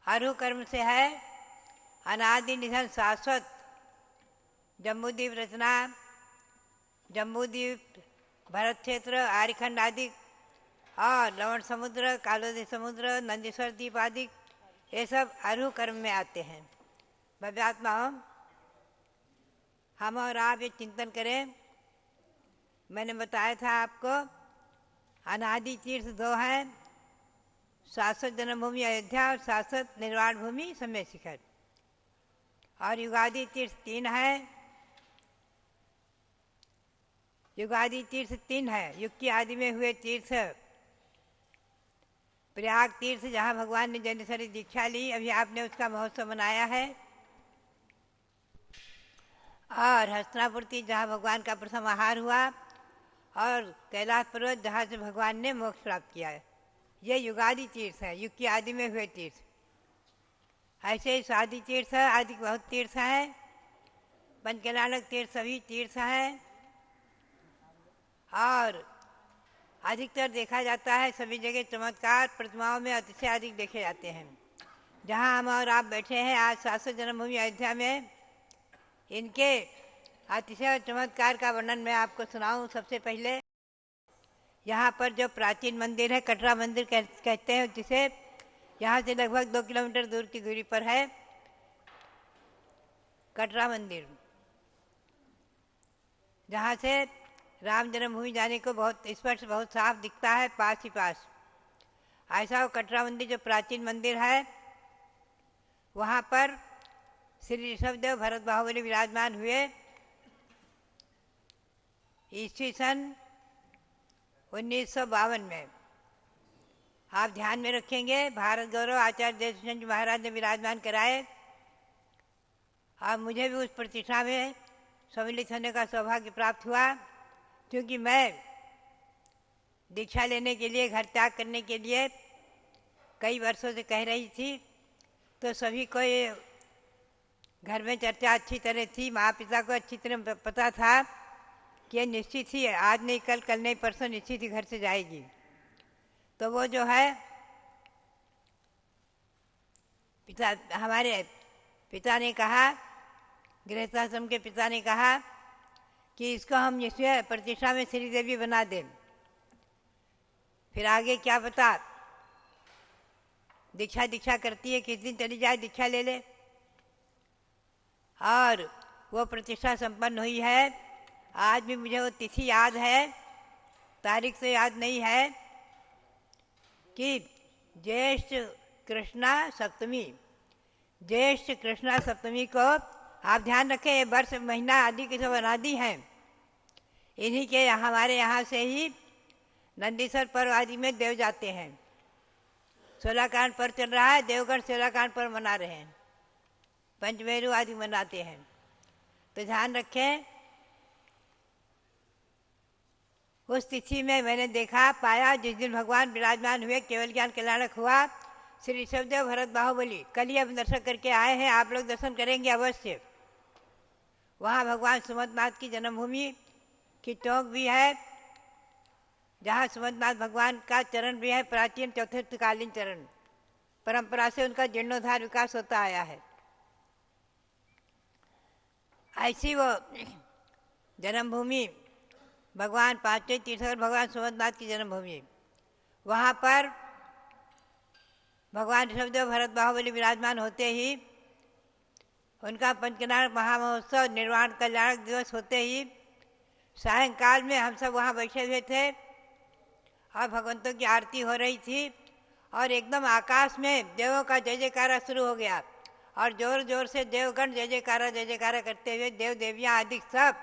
अरु कर्म से है अनादि निधन शाश्वत जम्बूद्वीप रचना, जम्बूद्वीप, भरत क्षेत्र, आर्यखंड आदि और लवण समुद्र, कालोदी समुद्र, नंदीश्वर द्वीप आदि ये सब अरु कर्म में आते हैं। भव्यात्माओं, हम और आप ये चिंतन करें। मैंने बताया था आपको अनादि तीर्थ दो हैं, शाश्वत जन्मभूमि अयोध्या और शाश्वत निर्वाण भूमि समय शिखर। और युगादि तीर्थ तीन है। युगादि तीर्थ तीन है। युग की आदि में हुए तीर्थ प्रयाग तीर्थ, जहाँ भगवान ने जैनेश्वरी दीक्षा ली, अभी आपने उसका महोत्सव मनाया है। और हस्तिनापुर तीर्थ, जहाँ भगवान का प्रथम आहार हुआ, और कैलाश पर्वत, जहाँ से भगवान ने मोक्ष प्राप्त किया है। ये युगादि तीर्थ है, युग की आदि में हुए तीर्थ। ऐसे ही स्वादि तीर्थ आदि बहुत तीर्थ हैं। पंचकल्याणक तीर्थ सभी तीर्थ हैं। और अधिकतर देखा जाता है सभी जगह चमत्कार प्रतिमाओं में अतिशय अधिक देखे जाते हैं। जहाँ हम और आप बैठे हैं आज शाश्वत जन्मभूमि अयोध्या में, इनके अतिशय चमत्कार का वर्णन मैं आपको सुनाऊं। सबसे पहले यहाँ पर जो प्राचीन मंदिर है, कटरा मंदिर कहते हैं जिसे, यहाँ से लगभग 2 किलोमीटर दूर की दूरी पर है कटरा मंदिर, जहाँ से राम जन्मभूमि जाने को बहुत स्पष्ट, बहुत साफ दिखता है, पास ही पास। ऐसा वो कटरा मंदिर जो प्राचीन मंदिर है, वहाँ पर श्री ऋषभदेव भरत बाहुबली विराजमान हुए। ईस्वी सन 1952 में। आप ध्यान में रखेंगे, भारत गौरव आचार्य देशचंद जी महाराज ने विराजमान कराए और मुझे भी उस प्रतिष्ठा में सम्मिलित होने का सौभाग्य प्राप्त हुआ, क्योंकि मैं दीक्षा लेने के लिए, घर त्याग करने के लिए कई वर्षों से कह रही थी। तो सभी को ये घर में चर्चा अच्छी तरह थी, माँ पिता को अच्छी तरह पता था कि ये निश्चित ही है, आज नहीं कल, कल नहीं परसों निश्चित ही घर से जाएगी। तो वो जो है हमारे पिता ने कहा, गृहस्थाश्रम के पिता ने कहा कि इसको हम इसमें प्रतिष्ठा में श्री देवी बना दें, फिर आगे क्या पता, दीक्षा करती है, किस दिन चली जाए, दीक्षा ले ले। और वो प्रतिष्ठा संपन्न हुई है। आज भी मुझे वो तिथि याद है, तारीख से याद नहीं है, कि ज्येष्ठ कृष्णा सप्तमी को आप ध्यान रखें, ये वर्ष महीना आदि के सब अनादि हैं। इन्हीं के हमारे यहाँ से ही नंदीश्वर पर्व आदि में देव जाते हैं। 16 कांड पर्व चल रहा है, देवगढ़ 16 कांड पर्व मना रहे हैं, पंचमेरु आदि मनाते हैं। तो ध्यान रखें, उस तिथि में मैंने देखा पाया, जिस दिन भगवान विराजमान हुए, केवल ज्ञान कल्याणक हुआ, श्री ऋषभदेव भरत बाहुबली। कल ही हम दर्शन करके आए हैं, आप लोग दर्शन करेंगे अवश्य। वहाँ भगवान सुमंतनाथ की जन्मभूमि की टोंक भी है, जहाँ सुमंतनाथ भगवान का चरण भी है, प्राचीन चतुर्थकालीन चरण, परंपरा से उनका जीर्णोद्धार विकास होता आया है। ऐसी वो जन्मभूमि, भगवान पांचवें तीर्थंकर भगवान सुमंतनाथ की जन्मभूमि, वहाँ पर भगवान ऋषभदेव भरत बाहुबली विराजमान होते ही, उनका पंचकल्याण महामहोत्सव निर्वाण कल्याणक दिवस होते ही सायंकाल में हम सब वहाँ बैठे हुए थे और भगवंतों की आरती हो रही थी, और एकदम आकाश में देवों का जय जयकारा शुरू हो गया, और जोर जोर से देवगण जय जयकारा करते हुए, देव देवियाँ आदि सब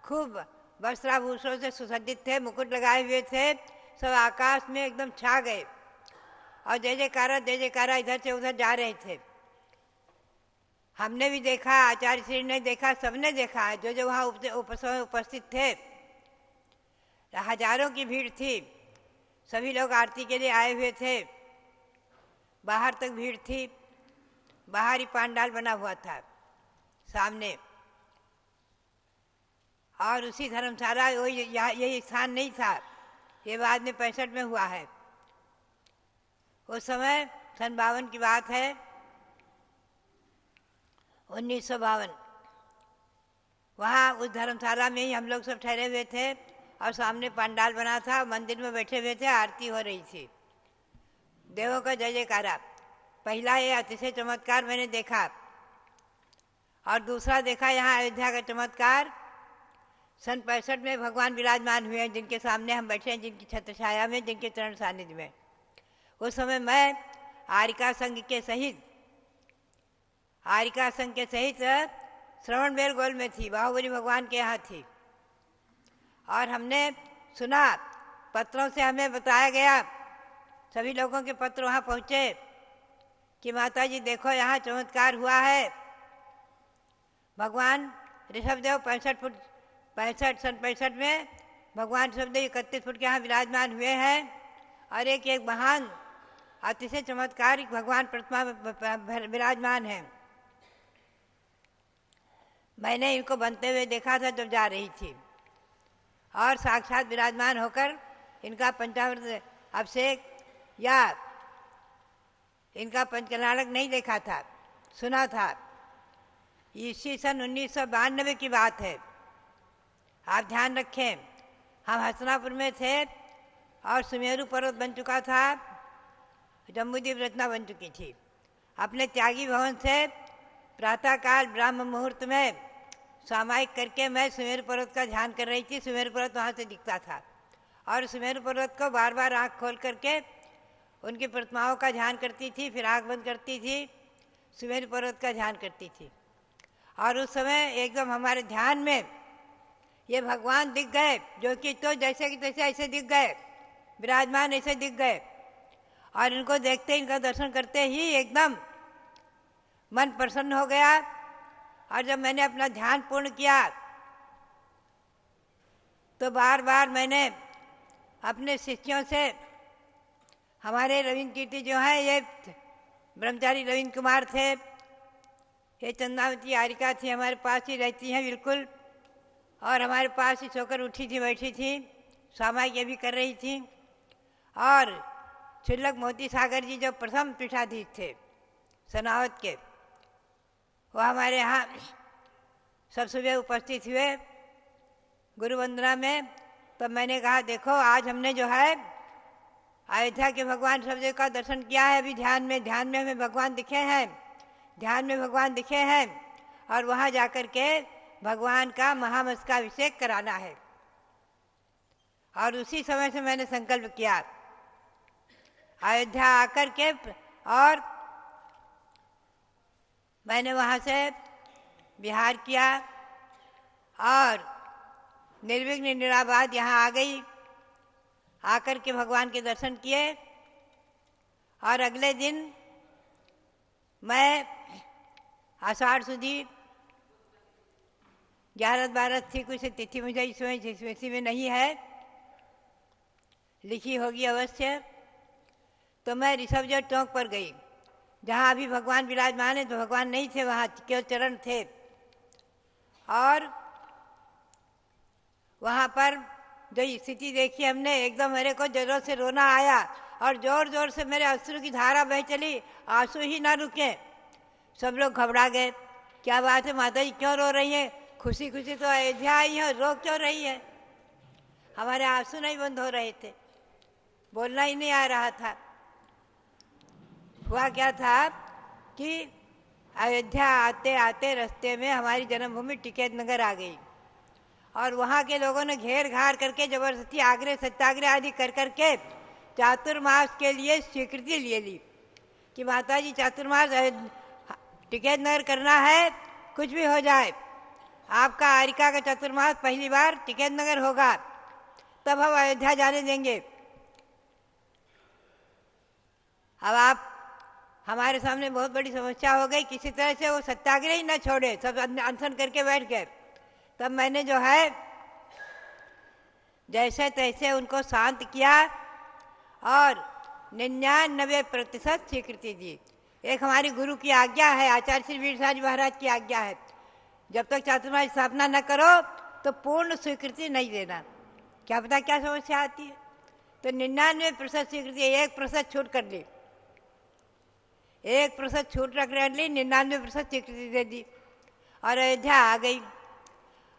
खूब वस्त्राभूषणों से सुसज्जित थे, मुकुट लगाए हुए थे, सब आकाश में एकदम छा गए, और जय जयकारा इधर से उधर जा रहे थे। हमने भी देखा, आचार्य श्री ने देखा, सबने देखा है, जो जो वहाँ उपस्थित थे। हजारों की भीड़ थी, सभी लोग आरती के लिए आए हुए थे, बाहर तक भीड़ थी, बाहर ही पंडाल बना हुआ था सामने, और उसी धर्मशाला, यही स्थान नहीं था, ये बाद में 65 में हुआ है। उस समय सन 52 की बात है, 1952। वहाँ उस धर्मशाला में ही हम लोग सब ठहरे हुए थे, और सामने पंडाल बना था, मंदिर में बैठे हुए थे, आरती हो रही थी, देवों का जय जयकारा। पहला ये अतिशय चमत्कार मैंने देखा, और दूसरा देखा यहाँ अयोध्या का चमत्कार। सन 65 में भगवान विराजमान हुए हैं, जिनके सामने हम बैठे हैं, जिनकी छत्र छाया में, जिनके चरण सानिध्य में। उस समय मैं आरिका संघ के सहित श्रवण बेलगोल में थी, बाहुबली भगवान के यहाँ थी, और हमने सुना, पत्रों से हमें बताया गया, सभी लोगों के पत्र वहाँ पहुँचे कि माता जी देखो यहाँ चमत्कार हुआ है। भगवान ऋषभदेव 65 में भगवान ऋषभदेव 31 फुट के यहाँ विराजमान हुए हैं, और एक महान अतिशय चमत्कारिक भगवान प्रतिमा विराजमान है। मैंने इनको बनते हुए देखा था जब जा रही थी, और साक्षात विराजमान होकर इनका पंचामृत अभिषेक या इनका पंचकल्याणक नहीं देखा था, सुना था। इसी सन 1992 की बात है, आप ध्यान रखें। हम हसनापुर में थे, और सुमेरु पर्वत बन चुका था, जम्बूद्वीप रचना बन चुकी थी। अपने त्यागी भवन से प्रातःकाल ब्राह्म मुहूर्त में सामायिक करके मैं सुमेरु पर्वत का ध्यान कर रही थी। सुमेरु पर्वत वहाँ से दिखता था, और सुमेरु पर्वत को बार बार आँख खोल करके उनकी प्रतिमाओं का ध्यान करती थी, फिर आँख बंद करती थी, सुमेरु पर्वत का ध्यान करती थी। और उस समय एकदम हमारे ध्यान में ये भगवान दिख गए, जो कि तो जैसे कि तैसे ऐसे दिख गए। विराजमान ऐसे दिख गए और इनको देखते, इनका दर्शन करते ही एकदम मन प्रसन्न हो गया। और जब मैंने अपना ध्यान पूर्ण किया तो बार बार मैंने अपने शिष्यों से, हमारे रविंद्र कीर्ति जो है ये ब्रह्मचारी रविंद्र कुमार थे, ये चंदावती आरिका थी, हमारे पास ही रहती हैं बिल्कुल, और हमारे पास ही सोकर उठी थी, बैठी थी, सामायिक ये भी कर रही थी। और छिल्लक मोती सागर जी जो प्रथम पीठाधीश थे सनावत के, वो हमारे यहाँ सब सुबह उपस्थित हुए गुरु वंदना में। तब मैंने कहा देखो आज हमने जो है अयोध्या के भगवान सब जगह का दर्शन किया है, अभी ध्यान में हमें भगवान दिखे हैं, ध्यान में भगवान दिखे हैं, और वहाँ जाकर के भगवान का महामस्तकाभिषेक कराना है। और उसी समय से मैंने संकल्प किया अयोध्या आकर के, और मैंने वहाँ से विहार किया और निर्विघ्न निराबाद यहाँ आ गई, आकर के भगवान के दर्शन किए। और अगले दिन मैं आषाढ़ सुदी 11-12 थी, कुछ तिथि मुझे इसी में नहीं है, लिखी होगी अवश्य। तो मैं ऋषभजोड़ चौक पर गई, जहाँ अभी भगवान विराजमान है, तो भगवान नहीं थे वहाँ, केवल चरण थे। और वहाँ पर जो स्थिति देखी हमने, एकदम मेरे को जोरों से रोना आया और जोर जोर से मेरे अश्रु की धारा बह चली, आंसू ही ना रुके। सब लोग घबरा गए, क्या बात है माता जी क्यों रो रही हैं, खुशी खुशी तो अयोध्या आई है, रो क्यों रही है। हमारे आंसू नहीं बंद हो रहे थे, बोलना ही नहीं आ रहा था। हुआ क्या था कि अयोध्या आते आते रास्ते में हमारी जन्मभूमि टिकैत नगर आ गई, और वहाँ के लोगों ने घेर घार करके जबरदस्ती आग्रह सत्याग्रह आदि कर करके चातुर्मास के लिए स्वीकृति ले ली कि माता जी चातुर्मास टिकैत नगर करना है, कुछ भी हो जाए, आपका आरिका का चातुर्मास पहली बार टिकैत नगर होगा, तब हम अयोध्या जाने देंगे। अब आप हमारे सामने बहुत बड़ी समस्या हो गई, किसी तरह से वो सत्याग्रह ही न छोड़े, सब अनशन करके बैठ गए। तब मैंने जो है जैसे तैसे उनको शांत किया और 99% स्वीकृति दी। एक हमारी गुरु की आज्ञा है, आचार्य श्री वीर साज महाराज की आज्ञा है, जब तक चातुर्मास स्थापना न करो तो पूर्ण स्वीकृति नहीं देना, क्या पता क्या समस्या आती है। तो 99% स्वीकृति, 1% छूट कर ली, 1% छूट रख ली, 99% स्वीकृति दे दी और अयोध्या आ गई।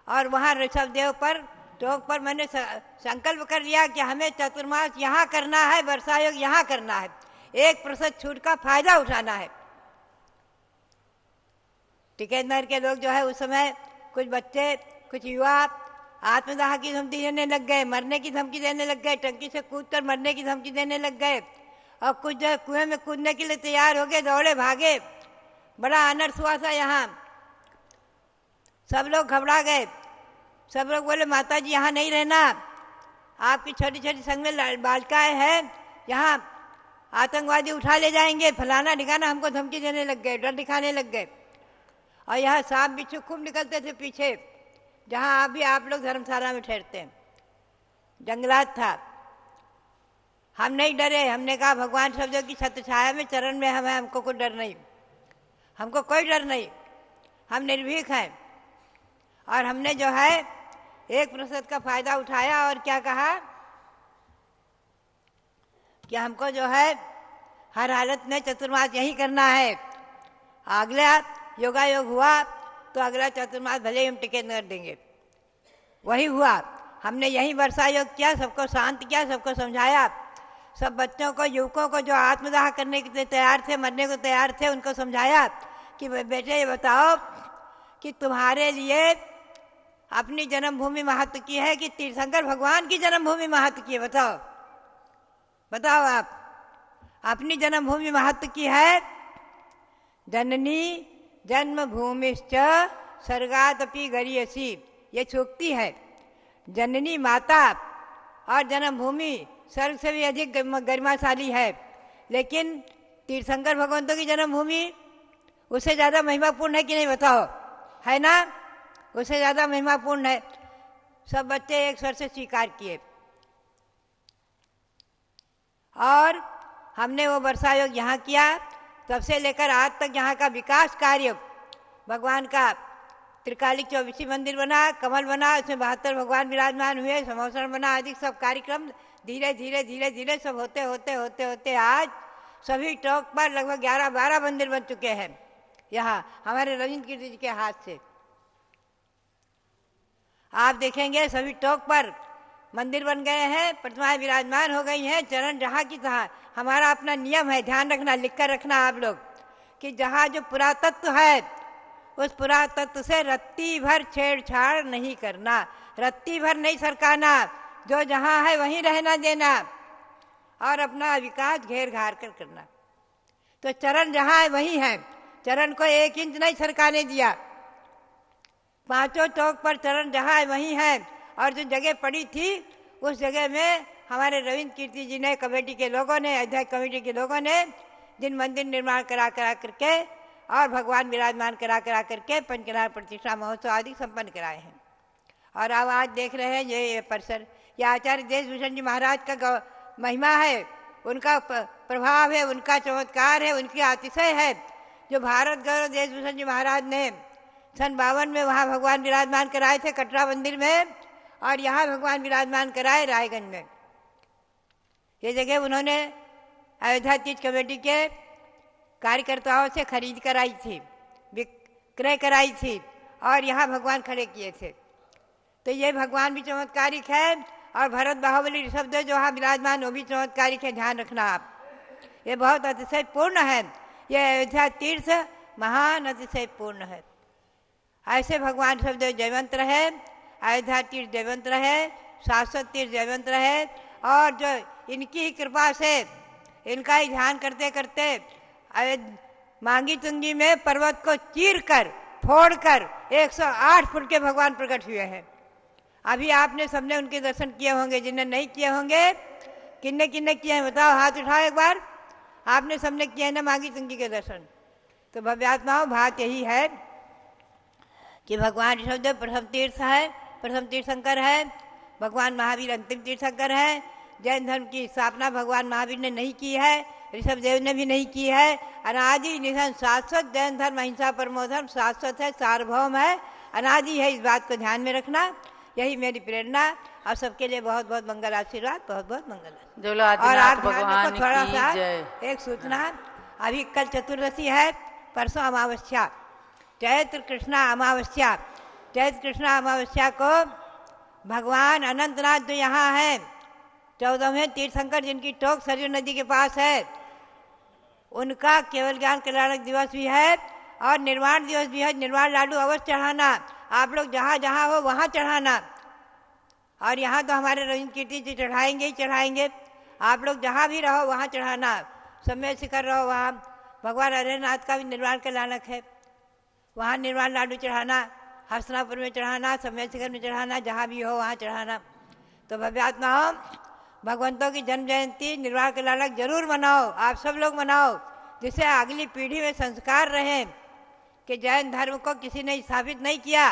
और वहाँ ऋषभदेव पर चौक पर मैंने संकल्प कर लिया कि हमें चतुर्मास यहाँ करना है, वर्षा योग यहाँ करना है, 1% छूट का फायदा उठाना है। टिकैत नगर के लोग जो है उस समय कुछ बच्चे, कुछ युवा आत्मदाह की धमकी देने लग गए, मरने की धमकी देने लग गए, टंकी से कूद कर मरने की धमकी देने लग गए, और कुछ जो कुएं में कूदने के लिए तैयार हो गए, दौड़े भागे, बड़ा अनर्थ हुआ था यहाँ। सब लोग घबरा गए, सब लोग बोले माता जी यहाँ नहीं रहना, आपकी छोटी छोटी संग में बालिकाएं हैं, यहाँ आतंकवादी उठा ले जाएंगे, फलाना ठिकाना, हमको धमकी देने लग गए, डर दिखाने लग गए। और यहाँ सांप बिच्छू खूब निकलते थे पीछे, जहाँ अभी आप लोग धर्मशाला में ठहरते हैं, जंगलात था। हम नहीं डरे, हमने कहा भगवान सब जगह की छत्र छाया में चरण में हम हैं, हमको कोई डर नहीं, हमको कोई डर नहीं, हम निर्भीक हैं। और हमने जो है 1% का फायदा उठाया और क्या कहा कि हमको जो है हर हालत में चतुर्मास यही करना है। अगला योगायोग हुआ तो अगला चतुर्मास भले ही हम टिकैत नगर देंगे, वही हुआ। हमने यही वर्षा योग किया, सबको शांत किया, सबको समझाया, सब बच्चों को, युवकों को जो आत्मदाह करने के लिए तैयार थे, मरने को तैयार थे, उनको समझाया कि बेटे ये बताओ कि तुम्हारे लिए अपनी जन्मभूमि महत्व की है कि तीर्थंकर भगवान की जन्मभूमि महत्व की है, बताओ बताओ आप। अपनी जन्मभूमि महत्व की है, जननी जन्मभूमिश्च स्वर्गादपि गरीयसी, ये सूक्ति है। जननी माता और जन्मभूमि स्वर्ग से भी अधिक गरिमाशाली है, लेकिन तीर्थंकर भगवंतों की जन्मभूमि उससे ज़्यादा महिमापूर्ण है कि नहीं बताओ? है ना? उससे ज़्यादा महिमापूर्ण है। सब बच्चे एक स्वर से स्वीकार किए और हमने वो वर्षा योग यहाँ किया। तब से लेकर आज तक यहाँ का विकास कार्य, भगवान का त्रिकालिक 24 मंदिर बना, कमल बना, उसमें 72 भगवान विराजमान हुए, समोसरण बना, आदि सब कार्यक्रम धीरे धीरे धीरे धीरे सब होते होते होते होते आज सभी टॉक पर लगभग 11-12 मंदिर बन चुके हैं यहाँ हमारे रविंद्र कीर्ति जी के हाथ से। आप देखेंगे सभी टॉक पर मंदिर बन गए हैं, प्रतिमाएं विराजमान हो गई हैं, चरण जहाँ की तहाँ। हमारा अपना नियम है, ध्यान रखना, लिख कर रखना आप लोग, कि जहाँ जो पुरातत्व है उस पुरातत्व से रत्ती भर छेड़छाड़ नहीं करना, रत्ती भर नहीं सरकाना, जो जहाँ है वहीं रहना देना और अपना विकास घेर घार कर करना। तो चरण जहाँ है वहीं है, चरण को 1 इंच नहीं सरकाने दिया। 5 चौक पर चरण जहाँ है वहीं है, और जो जगह पड़ी थी उस जगह में हमारे रविंद्र कीर्ति जी ने, कमेटी के लोगों ने, अध्यक्ष कमेटी के लोगों ने जिन मंदिर निर्माण करा करके और भगवान विराजमान करा करके पंचकन्या प्रतिष्ठा महोत्सव आदि संपन्न कराए हैं। और अब आज देख रहे हैं ये परिसर, ये आचार्य देशभूषण जी महाराज का महिमा है, उनका प्रभाव है, उनका चमत्कार है, उनकी अतिशय है। जो भारत गौरव देशभूषण जी महाराज ने सन 52 में वहाँ भगवान विराजमान कराए थे कटरा मंदिर में, और यहाँ भगवान विराजमान कराए रायगंज में। ये जगह उन्होंने अयोध्या तीर्थ कमेटी के कार्यकर्ताओं से खरीद कराई थी, विक्रय कराई थी, और यहाँ भगवान खड़े किए थे। तो ये भगवान भी चमत्कारिक है, और भरत बाहुबली शब्द जो वहाँ विराजमान वो भी चमत्कारिक है, ध्यान रखना आप। ये बहुत अतिशय पूर्ण है, ये अयोध्या तीर्थ महान अतिशय पूर्ण है। ऐसे भगवान शब्द जयवंत रहे, अयोध्या तीर्थ जयवंत रहे, शाश्वत तीर्थ जयवंत रहे, और जो इनकी ही कृपा से, इनका ही ध्यान करते करते मांगी तुंगी में पर्वत को चीर कर फोड़ कर 108 फुट के भगवान प्रकट हुए हैं। अभी आपने सबने उनके दर्शन किए होंगे, जिन्हें नहीं किए होंगे किन्ने किन्ने किए हैं बताओ, हाथ उठाओ एक बार। आपने सबने किए ना मांगी तुंगी के दर्शन। तो भव्यात्माओं, बात यही है कि भगवान ऋषभदेव प्रथम तीर्थ है, प्रथम तीर्थंकर है, भगवान महावीर अंतिम तीर्थंकर है। जैन धर्म की स्थापना भगवान महावीर ने नहीं की है, ऋषभदेव ने भी नहीं की है। अनादि निधन शाश्वत जैन धर्म, अहिंसा परमो धर्म शाश्वत है, सार्वभौम है, अनादि है। इस बात को ध्यान में रखना, यही मेरी प्रेरणा। और सबके लिए बहुत बहुत मंगल आशीर्वाद, बहुत बहुत मंगल। और आप ध्यान रखो थोड़ा सा, एक सूचना, अभी कल चतुर्दशी है, परसों अमावस्या, चैत्र कृष्णा अमावस्या। चैत्र कृष्णा अमावस्या को भगवान अनंतनाथ जो यहाँ है 14वें तीर्थंकर, जिनकी टोक सरयू नदी के पास है, उनका केवल ज्ञान कल्याणक दिवस भी है और निर्वाण दिवस भी है। निर्वाण लाडू अवश्य चढ़ाना, आप लोग जहाँ जहाँ हो वहाँ चढ़ाना। और यहाँ तो हमारे रविंद्र कीर्ति जी चढ़ाएंगे ही चढ़ाएंगे, आप लोग जहाँ भी रहो वहाँ चढ़ाना। समय शिखर रहो वहाँ भगवान हरिनाथ का भी निर्वाण कल्याणक है, वहाँ निर्वाण लाडू चढ़ाना, हसनापुर में चढ़ाना, समय शिखर में चढ़ाना, जहाँ भी हो वहाँ चढ़ाना। तो भव्यात्मा हो, भगवंतों की जन्म जयंती निर्वाण कल्याणक जरूर मनाओ, आप सब लोग मनाओ, जिससे अगली पीढ़ी में संस्कार रहें कि जैन धर्म को किसी ने स्थापित नहीं किया,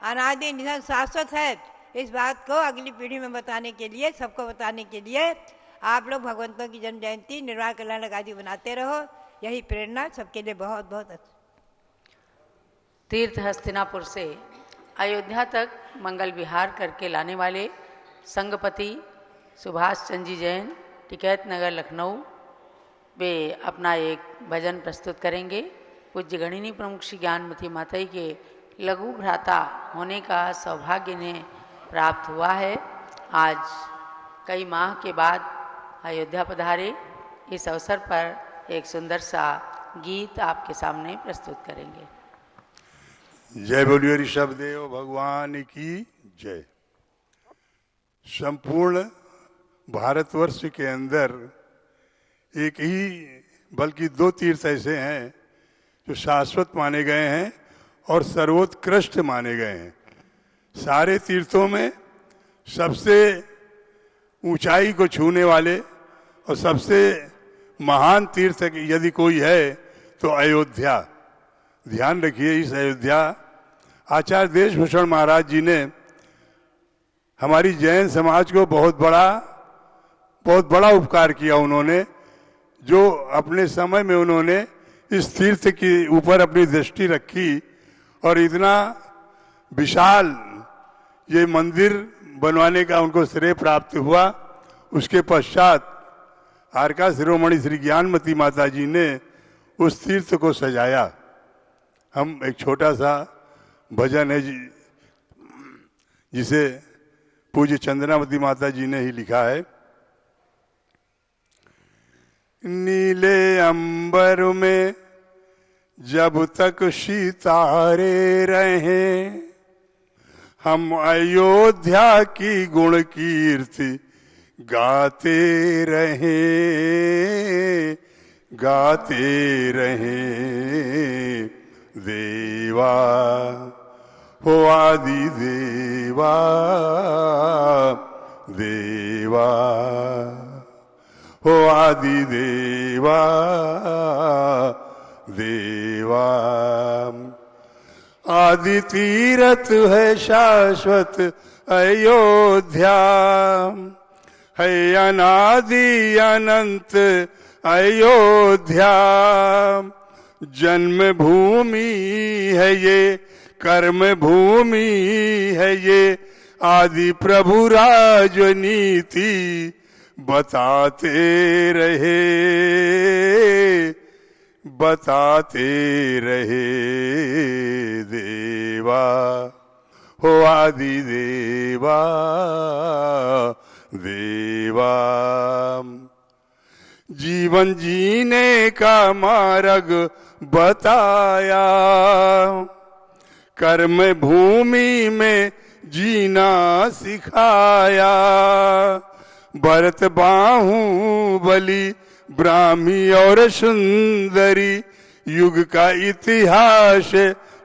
अनादि निधन शाश्वत है। इस बात को अगली पीढ़ी में बताने के लिए, सबको बताने के लिए आप लोग भगवंतों की जन्म जयंती निर्वाण कल्याणक आदि बनाते रहो, यही प्रेरणा सबके लिए बहुत बहुत अच्छी। तीर्थ हस्तिनापुर से अयोध्या तक मंगल विहार करके लाने वाले संघपति सुभाष चंद्र जी जैन, टिकैत नगर लखनऊ, वे अपना एक भजन प्रस्तुत करेंगे। पूज्य गणिनी प्रमुख श्री ज्ञानमती माता के लघु भ्राता होने का सौभाग्य इन्हें प्राप्त हुआ है। आज कई माह के बाद अयोध्या पधारे, इस अवसर पर एक सुंदर सा गीत आपके सामने प्रस्तुत करेंगे। जय बोलिए ऋषभदेव भगवान की जय। संपूर्ण भारतवर्ष के अंदर एक ही बल्कि 2 तीर्थ ऐसे हैं जो शाश्वत माने गए हैं और सर्वोत्कृष्ट माने गए हैं। सारे तीर्थों में सबसे ऊंचाई को छूने वाले और सबसे महान तीर्थ यदि कोई है तो अयोध्या। ध्यान रखिए, इस अयोध्या आचार्य देशभूषण महाराज जी ने हमारी जैन समाज को बहुत बड़ा उपकार किया। उन्होंने जो अपने समय में उन्होंने इस तीर्थ के ऊपर अपनी दृष्टि रखी और इतना विशाल ये मंदिर बनवाने का उनको श्रेय प्राप्त हुआ। उसके पश्चात आरका शिरोमणि श्री ज्ञानमती माता जी ने उस तीर्थ को सजाया। हम एक छोटा सा भजन है जिसे पूज्य चंद्रावती माता जी ने ही लिखा है। नीले अंबर में जब तक सितारे रहें, हम अयोध्या की गुण कीर्ति गाते रहें देवा हो आदि देवा देवा हो आदि देवा देवा। आदि तीरथ है शाश्वत अयोध्या, है अनादि अनंत अयोध्या। जन्म भूमि है ये, कर्म भूमि है ये, आदि प्रभु राजनीति बताते रहे देवा हो आदि देवा देवा। जीवन जीने का मार्ग बताया, कर्म भूमि में जीना सिखाया। भरत बाहुबली ब्राह्मी और सुंदरी, युग का इतिहास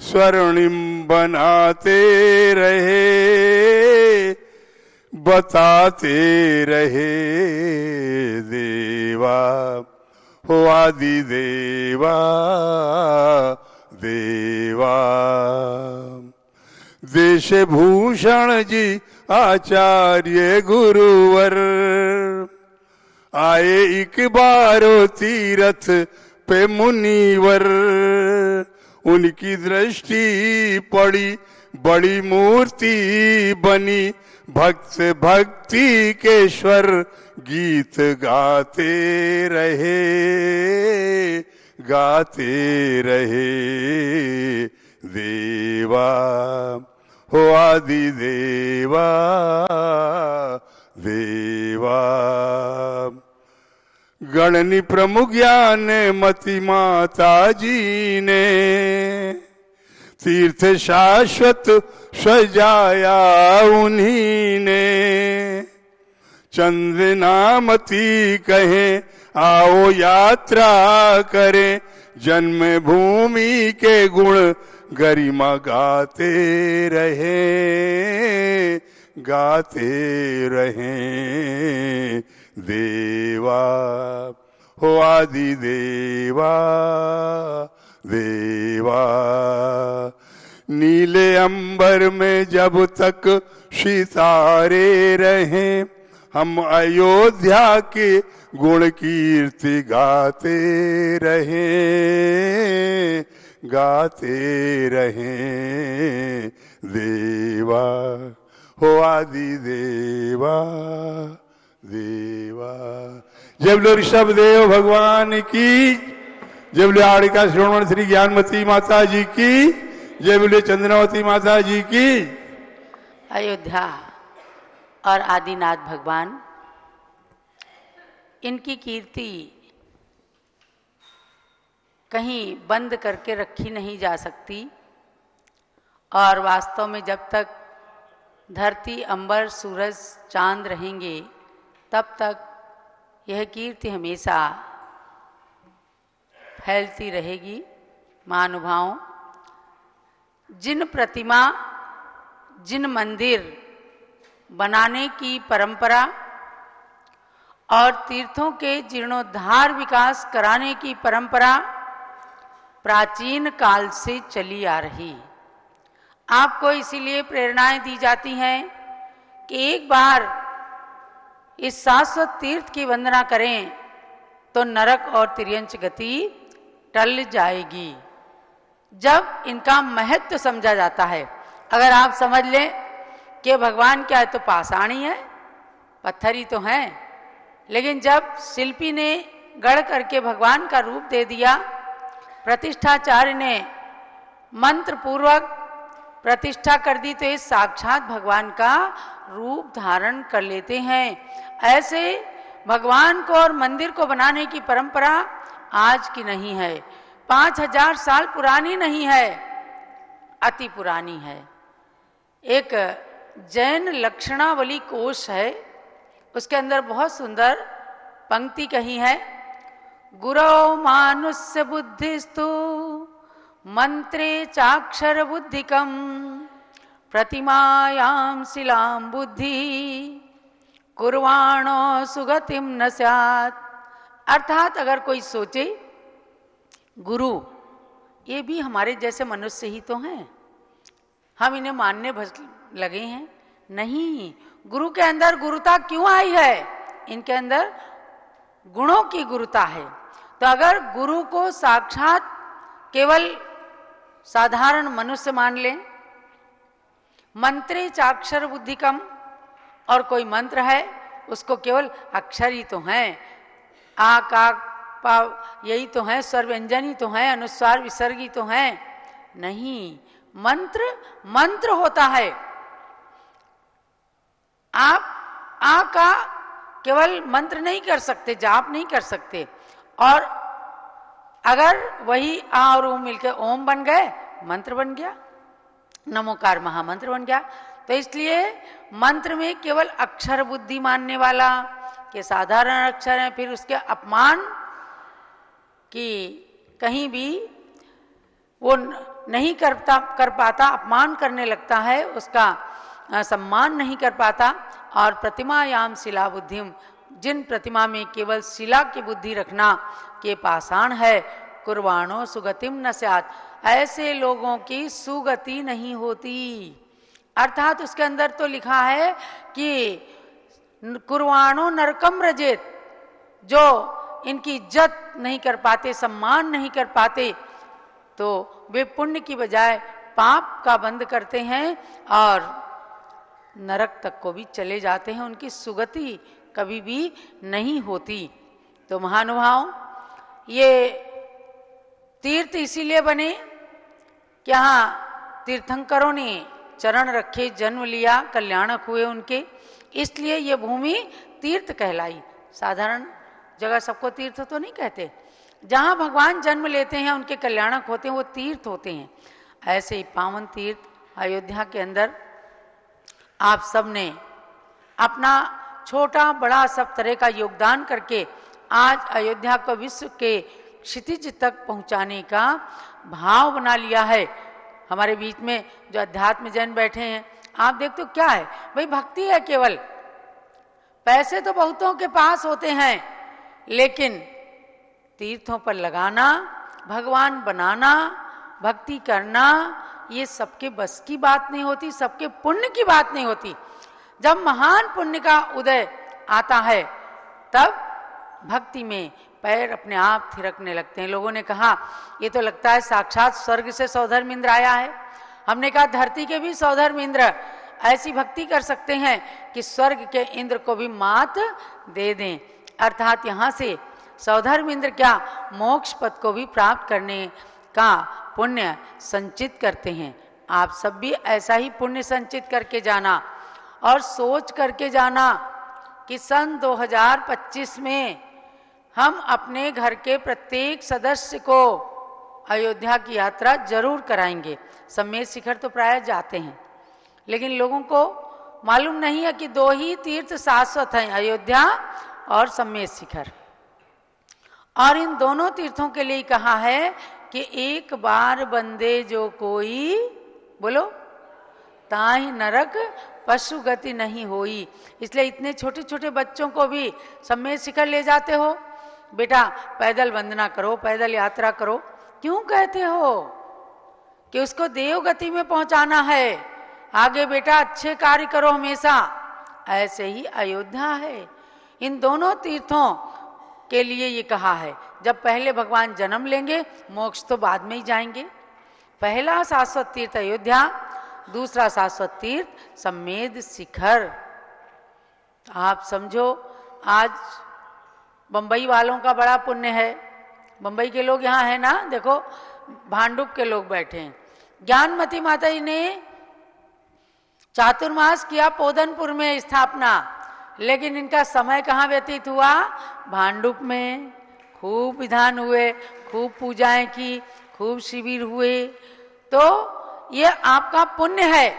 स्वर्णिम बनाते रहे, बताते रहे देवा हो आदि देवा देवा। देश भूषण जी आचार्य गुरुवर आए एक बारो तीरथ पे मुनिवर। उनकी दृष्टि पड़ी, बड़ी मूर्ति बनी, भक्त भक्ति के स्वर गीत गाते रहे देवा हो आदि देवा देवा। गणनी प्रमुख ज्ञान मती माता जी ने, तीर्थ शाश्वत सजाया उन्हीं ने। चंदनामती कहे आओ यात्रा करें, जन्म भूमि के गुण गरिमा गाते रहे देवा हो आदि देवा देवा। नीले अंबर में जब तक सितारे रहें, हम अयोध्या के गुण कीर्ति गाते रहें देवा हो आदि देवा देवा। जय बोलो ऋषभ देव भगवान की, जय बोलो आड़िका श्रोमण श्री ज्ञानमती माता जी की, जय बोलो चंद्रावती माता जी की। अयोध्या और आदिनाथ भगवान, इनकी कीर्ति कहीं बंद करके रखी नहीं जा सकती। और वास्तव में जब तक धरती, अंबर, सूरज, चांद रहेंगे, तब तक यह कीर्ति हमेशा फैलती रहेगी। महानुभावों, जिन प्रतिमा, जिन मंदिर बनाने की परंपरा और तीर्थों के जीर्णोद्धार विकास कराने की परंपरा प्राचीन काल से चली आ रही। आपको इसीलिए प्रेरणाएं दी जाती हैं कि एक बार इस शाश्वत तीर्थ की वंदना करें तो नरक और तिर्यंच गति टल जाएगी। जब इनका महत्व समझा जाता है, अगर आप समझ लें कि भगवान क्या है तो पाषाण ही है, पत्थर ही तो हैं, लेकिन जब शिल्पी ने गढ़ करके भगवान का रूप दे दिया, प्रतिष्ठाचार्य ने मंत्र पूर्वक प्रतिष्ठा कर दी, तो ये साक्षात भगवान का रूप धारण कर लेते हैं। ऐसे भगवान को और मंदिर को बनाने की परंपरा आज की नहीं है, 5000 साल पुरानी नहीं है, अति पुरानी है। एक जैन लक्षणावली कोश है, उसके अंदर बहुत सुंदर पंक्ति कही है, गुरौ मानुष्य बुद्धिस्तु मंत्रे चाक्षर बुद्धिकम प्रतिमायां शिलां बुद्धि कुर्वाणो सुगतिम न स्यात्। अर्थात अगर कोई सोचे गुरु ये भी हमारे जैसे मनुष्य ही तो हैं, हम इन्हें मानने लगे हैं, नहीं, गुरु के अंदर गुरुता क्यों आई है? इनके अंदर गुणों की गुरुता है। तो अगर गुरु को साक्षात केवल साधारण मनुष्य मान लें, मंत्रे चाक्षर बुद्धिकम, और कोई मंत्र है उसको केवल अक्षर ही तो हैं, आ का पा यही तो हैं, स्वर व्यंजन ही तो हैं, अनुस्वार विसर्ग ही तो हैं, नहीं, मंत्र मंत्र होता है। आप आ का केवल मंत्र नहीं कर सकते, जाप नहीं कर सकते, और अगर वही आ और ओम मिलकर ओम बन गए, मंत्र बन गया, नमोकार महामंत्र बन गया। तो इसलिए मंत्र में केवल अक्षर बुद्धि मानने वाला के साधारण अक्षर हैं, फिर उसके अपमान की कहीं भी वो नहीं कर पाता, अपमान करने लगता है, उसका सम्मान नहीं कर पाता। और प्रतिमायाम शिला बुद्धिम, जिन प्रतिमा में केवल शिला की बुद्धि रखना के पाषाण है, कुर्वाणो सुगतिम न स्यात्, ऐसे लोगों की सुगति नहीं होती। अर्थात उसके अंदर तो लिखा है कि कुर्वाणो नरकम रजेत, जो इनकी इज्जत नहीं कर पाते, सम्मान नहीं कर पाते, तो वे पुण्य की बजाय पाप का बंद करते हैं और नरक तक को भी चले जाते हैं, उनकी सुगति कभी भी नहीं होती। तो महानुभाव, ये तीर्थ इसीलिए बने कि यहाँ तीर्थंकरों ने चरण रखे, जन्म लिया, कल्याणक हुए उनके, इसलिए ये भूमि तीर्थ कहलाई। साधारण जगह सबको तीर्थ तो नहीं कहते, जहाँ भगवान जन्म लेते हैं, उनके कल्याणक होते हैं, वो तीर्थ होते हैं। ऐसे ही पावन तीर्थ अयोध्या के अंदर आप सब ने अपना छोटा बड़ा सब तरह का योगदान करके आज अयोध्या को विश्व के क्षितिज तक पहुंचाने का भाव बना लिया है। हमारे बीच में जो अध्यात्म जन बैठे हैं, आप देखते हो क्या है भाई, भक्ति है केवल। पैसे तो बहुतों के पास होते हैं, लेकिन तीर्थों पर लगाना, भगवान बनाना, भक्ति करना, ये सबके बस की बात नहीं होती, सबके पुण्य की बात नहीं होती। जब महान पुण्य का उदय आता है, तब भक्ति में पैर अपने आप थिरकने लगते हैं। लोगों ने कहा ये तो लगता है साक्षात स्वर्ग से सौधर्म इंद्र आया है। हमने कहा धरती के भी सौधर्म इंद्र ऐसी भक्ति कर सकते हैं कि स्वर्ग के इंद्र को भी मात दे दें। अर्थात यहाँ से सौधर्म इंद्र क्या, मोक्ष पद को भी प्राप्त करने का पुण्य संचित करते हैं। आप सब भी ऐसा ही पुण्य संचित करके जाना और सोच करके जाना कि सन 2025 में हम अपने घर के प्रत्येक सदस्य को अयोध्या की यात्रा जरूर कराएंगे। सम्मेद शिखर तो प्राय जाते हैं, लेकिन लोगों को मालूम नहीं है कि 2 ही तीर्थ शाश्वत हैं, अयोध्या और सम्मेद शिखर। और इन दोनों तीर्थों के लिए कहा है कि एक बार बंदे जो कोई, बोलो, ताहि नरक पशु गति नहीं होई। इसलिए इतने छोटे छोटे बच्चों को भी सम्मेद शिखर ले जाते हो, बेटा पैदल वंदना करो, पैदल यात्रा करो, क्यों कहते हो कि उसको देव गति में पहुंचाना है, आगे बेटा अच्छे कार्य करो हमेशा। ऐसे ही अयोध्या है, इन दोनों तीर्थों के लिए ये कहा है। जब पहले भगवान जन्म लेंगे, मोक्ष तो बाद में ही जाएंगे। पहला शाश्वत तीर्थ अयोध्या, दूसरा शाश्वत तीर्थ सम्मेद शिखर। आप समझो, आज बंबई वालों का बड़ा पुण्य है। बंबई के लोग यहाँ है ना, देखो भांडुप के लोग बैठे हैं। ज्ञानमती माता जी ने चातुर्मास किया पोदनपुर में स्थापना, लेकिन इनका समय कहाँ व्यतीत हुआ? भांडुप में। खूब विधान हुए, खूब पूजाएं की, खूब शिविर हुए। तो ये आपका पुण्य है।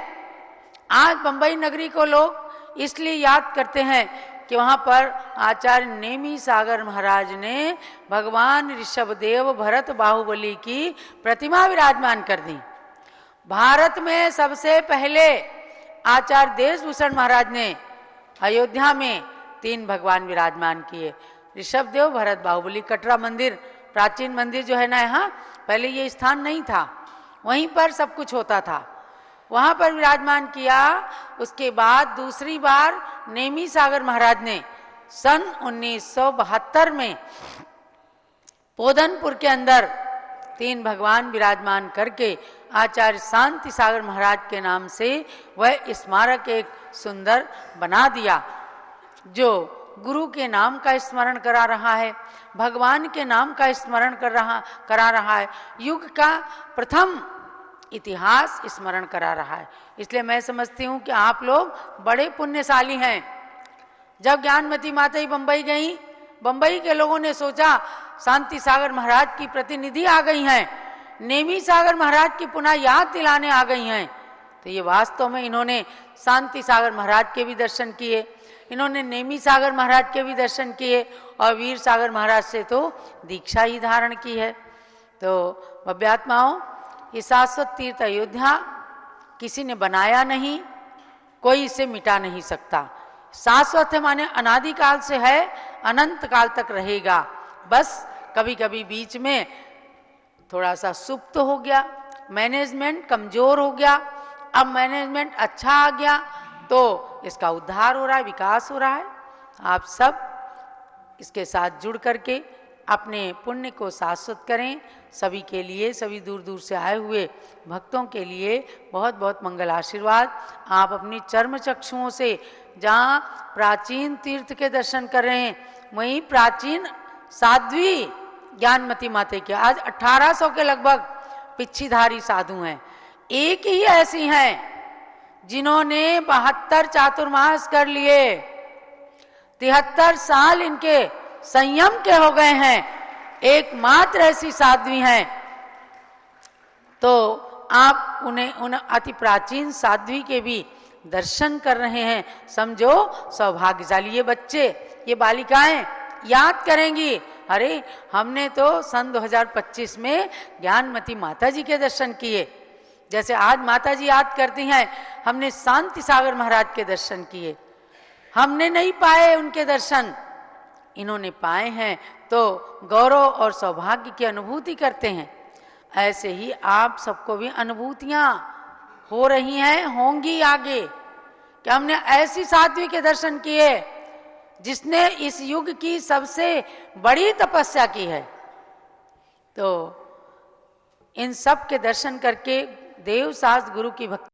आज बंबई नगरी को लोग इसलिए याद करते हैं कि वहाँ पर आचार्य नेमी सागर महाराज ने भगवान ऋषभदेव भरत बाहुबली की प्रतिमा विराजमान कर दी। भारत में सबसे पहले आचार्य देशभूषण महाराज ने अयोध्या में 3 भगवान विराजमान किए, ऋषभदेव भरत बाहुबली। कटरा मंदिर, प्राचीन मंदिर जो है ना, यहाँ पहले ये स्थान नहीं था, वहीं पर सब कुछ होता था, वहां पर विराजमान किया। उसके बाद दूसरी बार नेमी सागर महाराज ने सन 1972 में पोदनपुर के अंदर 3 भगवान विराजमान करके आचार्य शांति सागर महाराज के नाम से वह स्मारक एक सुंदर बना दिया, जो गुरु के नाम का स्मरण करा रहा है, भगवान के नाम का स्मरण करा रहा है, युग का प्रथम इतिहास स्मरण करा रहा है। इसलिए मैं समझती हूँ कि आप लोग बड़े पुण्यशाली हैं। जब ज्ञानमती माता जी बंबई गई, बंबई के लोगों ने सोचा शांति सागर महाराज की प्रतिनिधि आ गई हैं, नेमी सागर महाराज की पुनः याद दिलाने आ गई हैं। तो ये वास्तव में इन्होंने शांति सागर महाराज के भी दर्शन किए, इन्होंने नेमी सागर महाराज के भी दर्शन किए, और वीर सागर महाराज से तो दीक्षा ही धारण की है। तो भव्यात्माओं, ये शाश्वत तीर्थ अयोध्या किसी ने बनाया नहीं, कोई इसे मिटा नहीं सकता। शाश्वत है माने अनादिकाल से है, अनंत काल तक रहेगा। बस कभी कभी बीच में थोड़ा सा सुप्त हो गया, मैनेजमेंट कमजोर हो गया, अब मैनेजमेंट अच्छा आ गया तो इसका उद्धार हो रहा है, विकास हो रहा है। आप सब इसके साथ जुड़ करके अपने पुण्य को शाश्वत करें। सभी के लिए, सभी दूर दूर से आए हुए भक्तों के लिए बहुत बहुत मंगल आशीर्वाद। आप अपनी चर्म चक्षुओं से जहाँ प्राचीन तीर्थ के दर्शन कर रहे हैं, वहीं प्राचीन साध्वी ज्ञानमती माता के आज 1800 के लगभग पिच्छीधारी साधु हैं। एक ही ऐसी हैं जिन्होंने 72 चातुर्मास कर लिए, 73 साल इनके संयम के हो गए हैं, एकमात्र ऐसी साध्वी हैं। तो आप उन अति प्राचीन साध्वी के भी दर्शन कर रहे हैं, समझो सौभाग्यशाली। ये बच्चे, ये बालिकाएं याद करेंगी, अरे हमने तो सन 2025 में ज्ञानमती माता जी के दर्शन किए, जैसे आज माता जी याद करती हैं, हमने शांति सागर महाराज के दर्शन किए। हमने नहीं पाए उनके दर्शन, इन्होंने पाए हैं, तो गौरव और सौभाग्य की अनुभूति करते हैं। ऐसे ही आप सबको भी अनुभूतियां हो रही हैं, होंगी आगे, कि हमने ऐसी साध्वी के दर्शन किए जिसने इस युग की सबसे बड़ी तपस्या की है। तो इन सब के दर्शन करके देव शास्त्र गुरु की भक्ति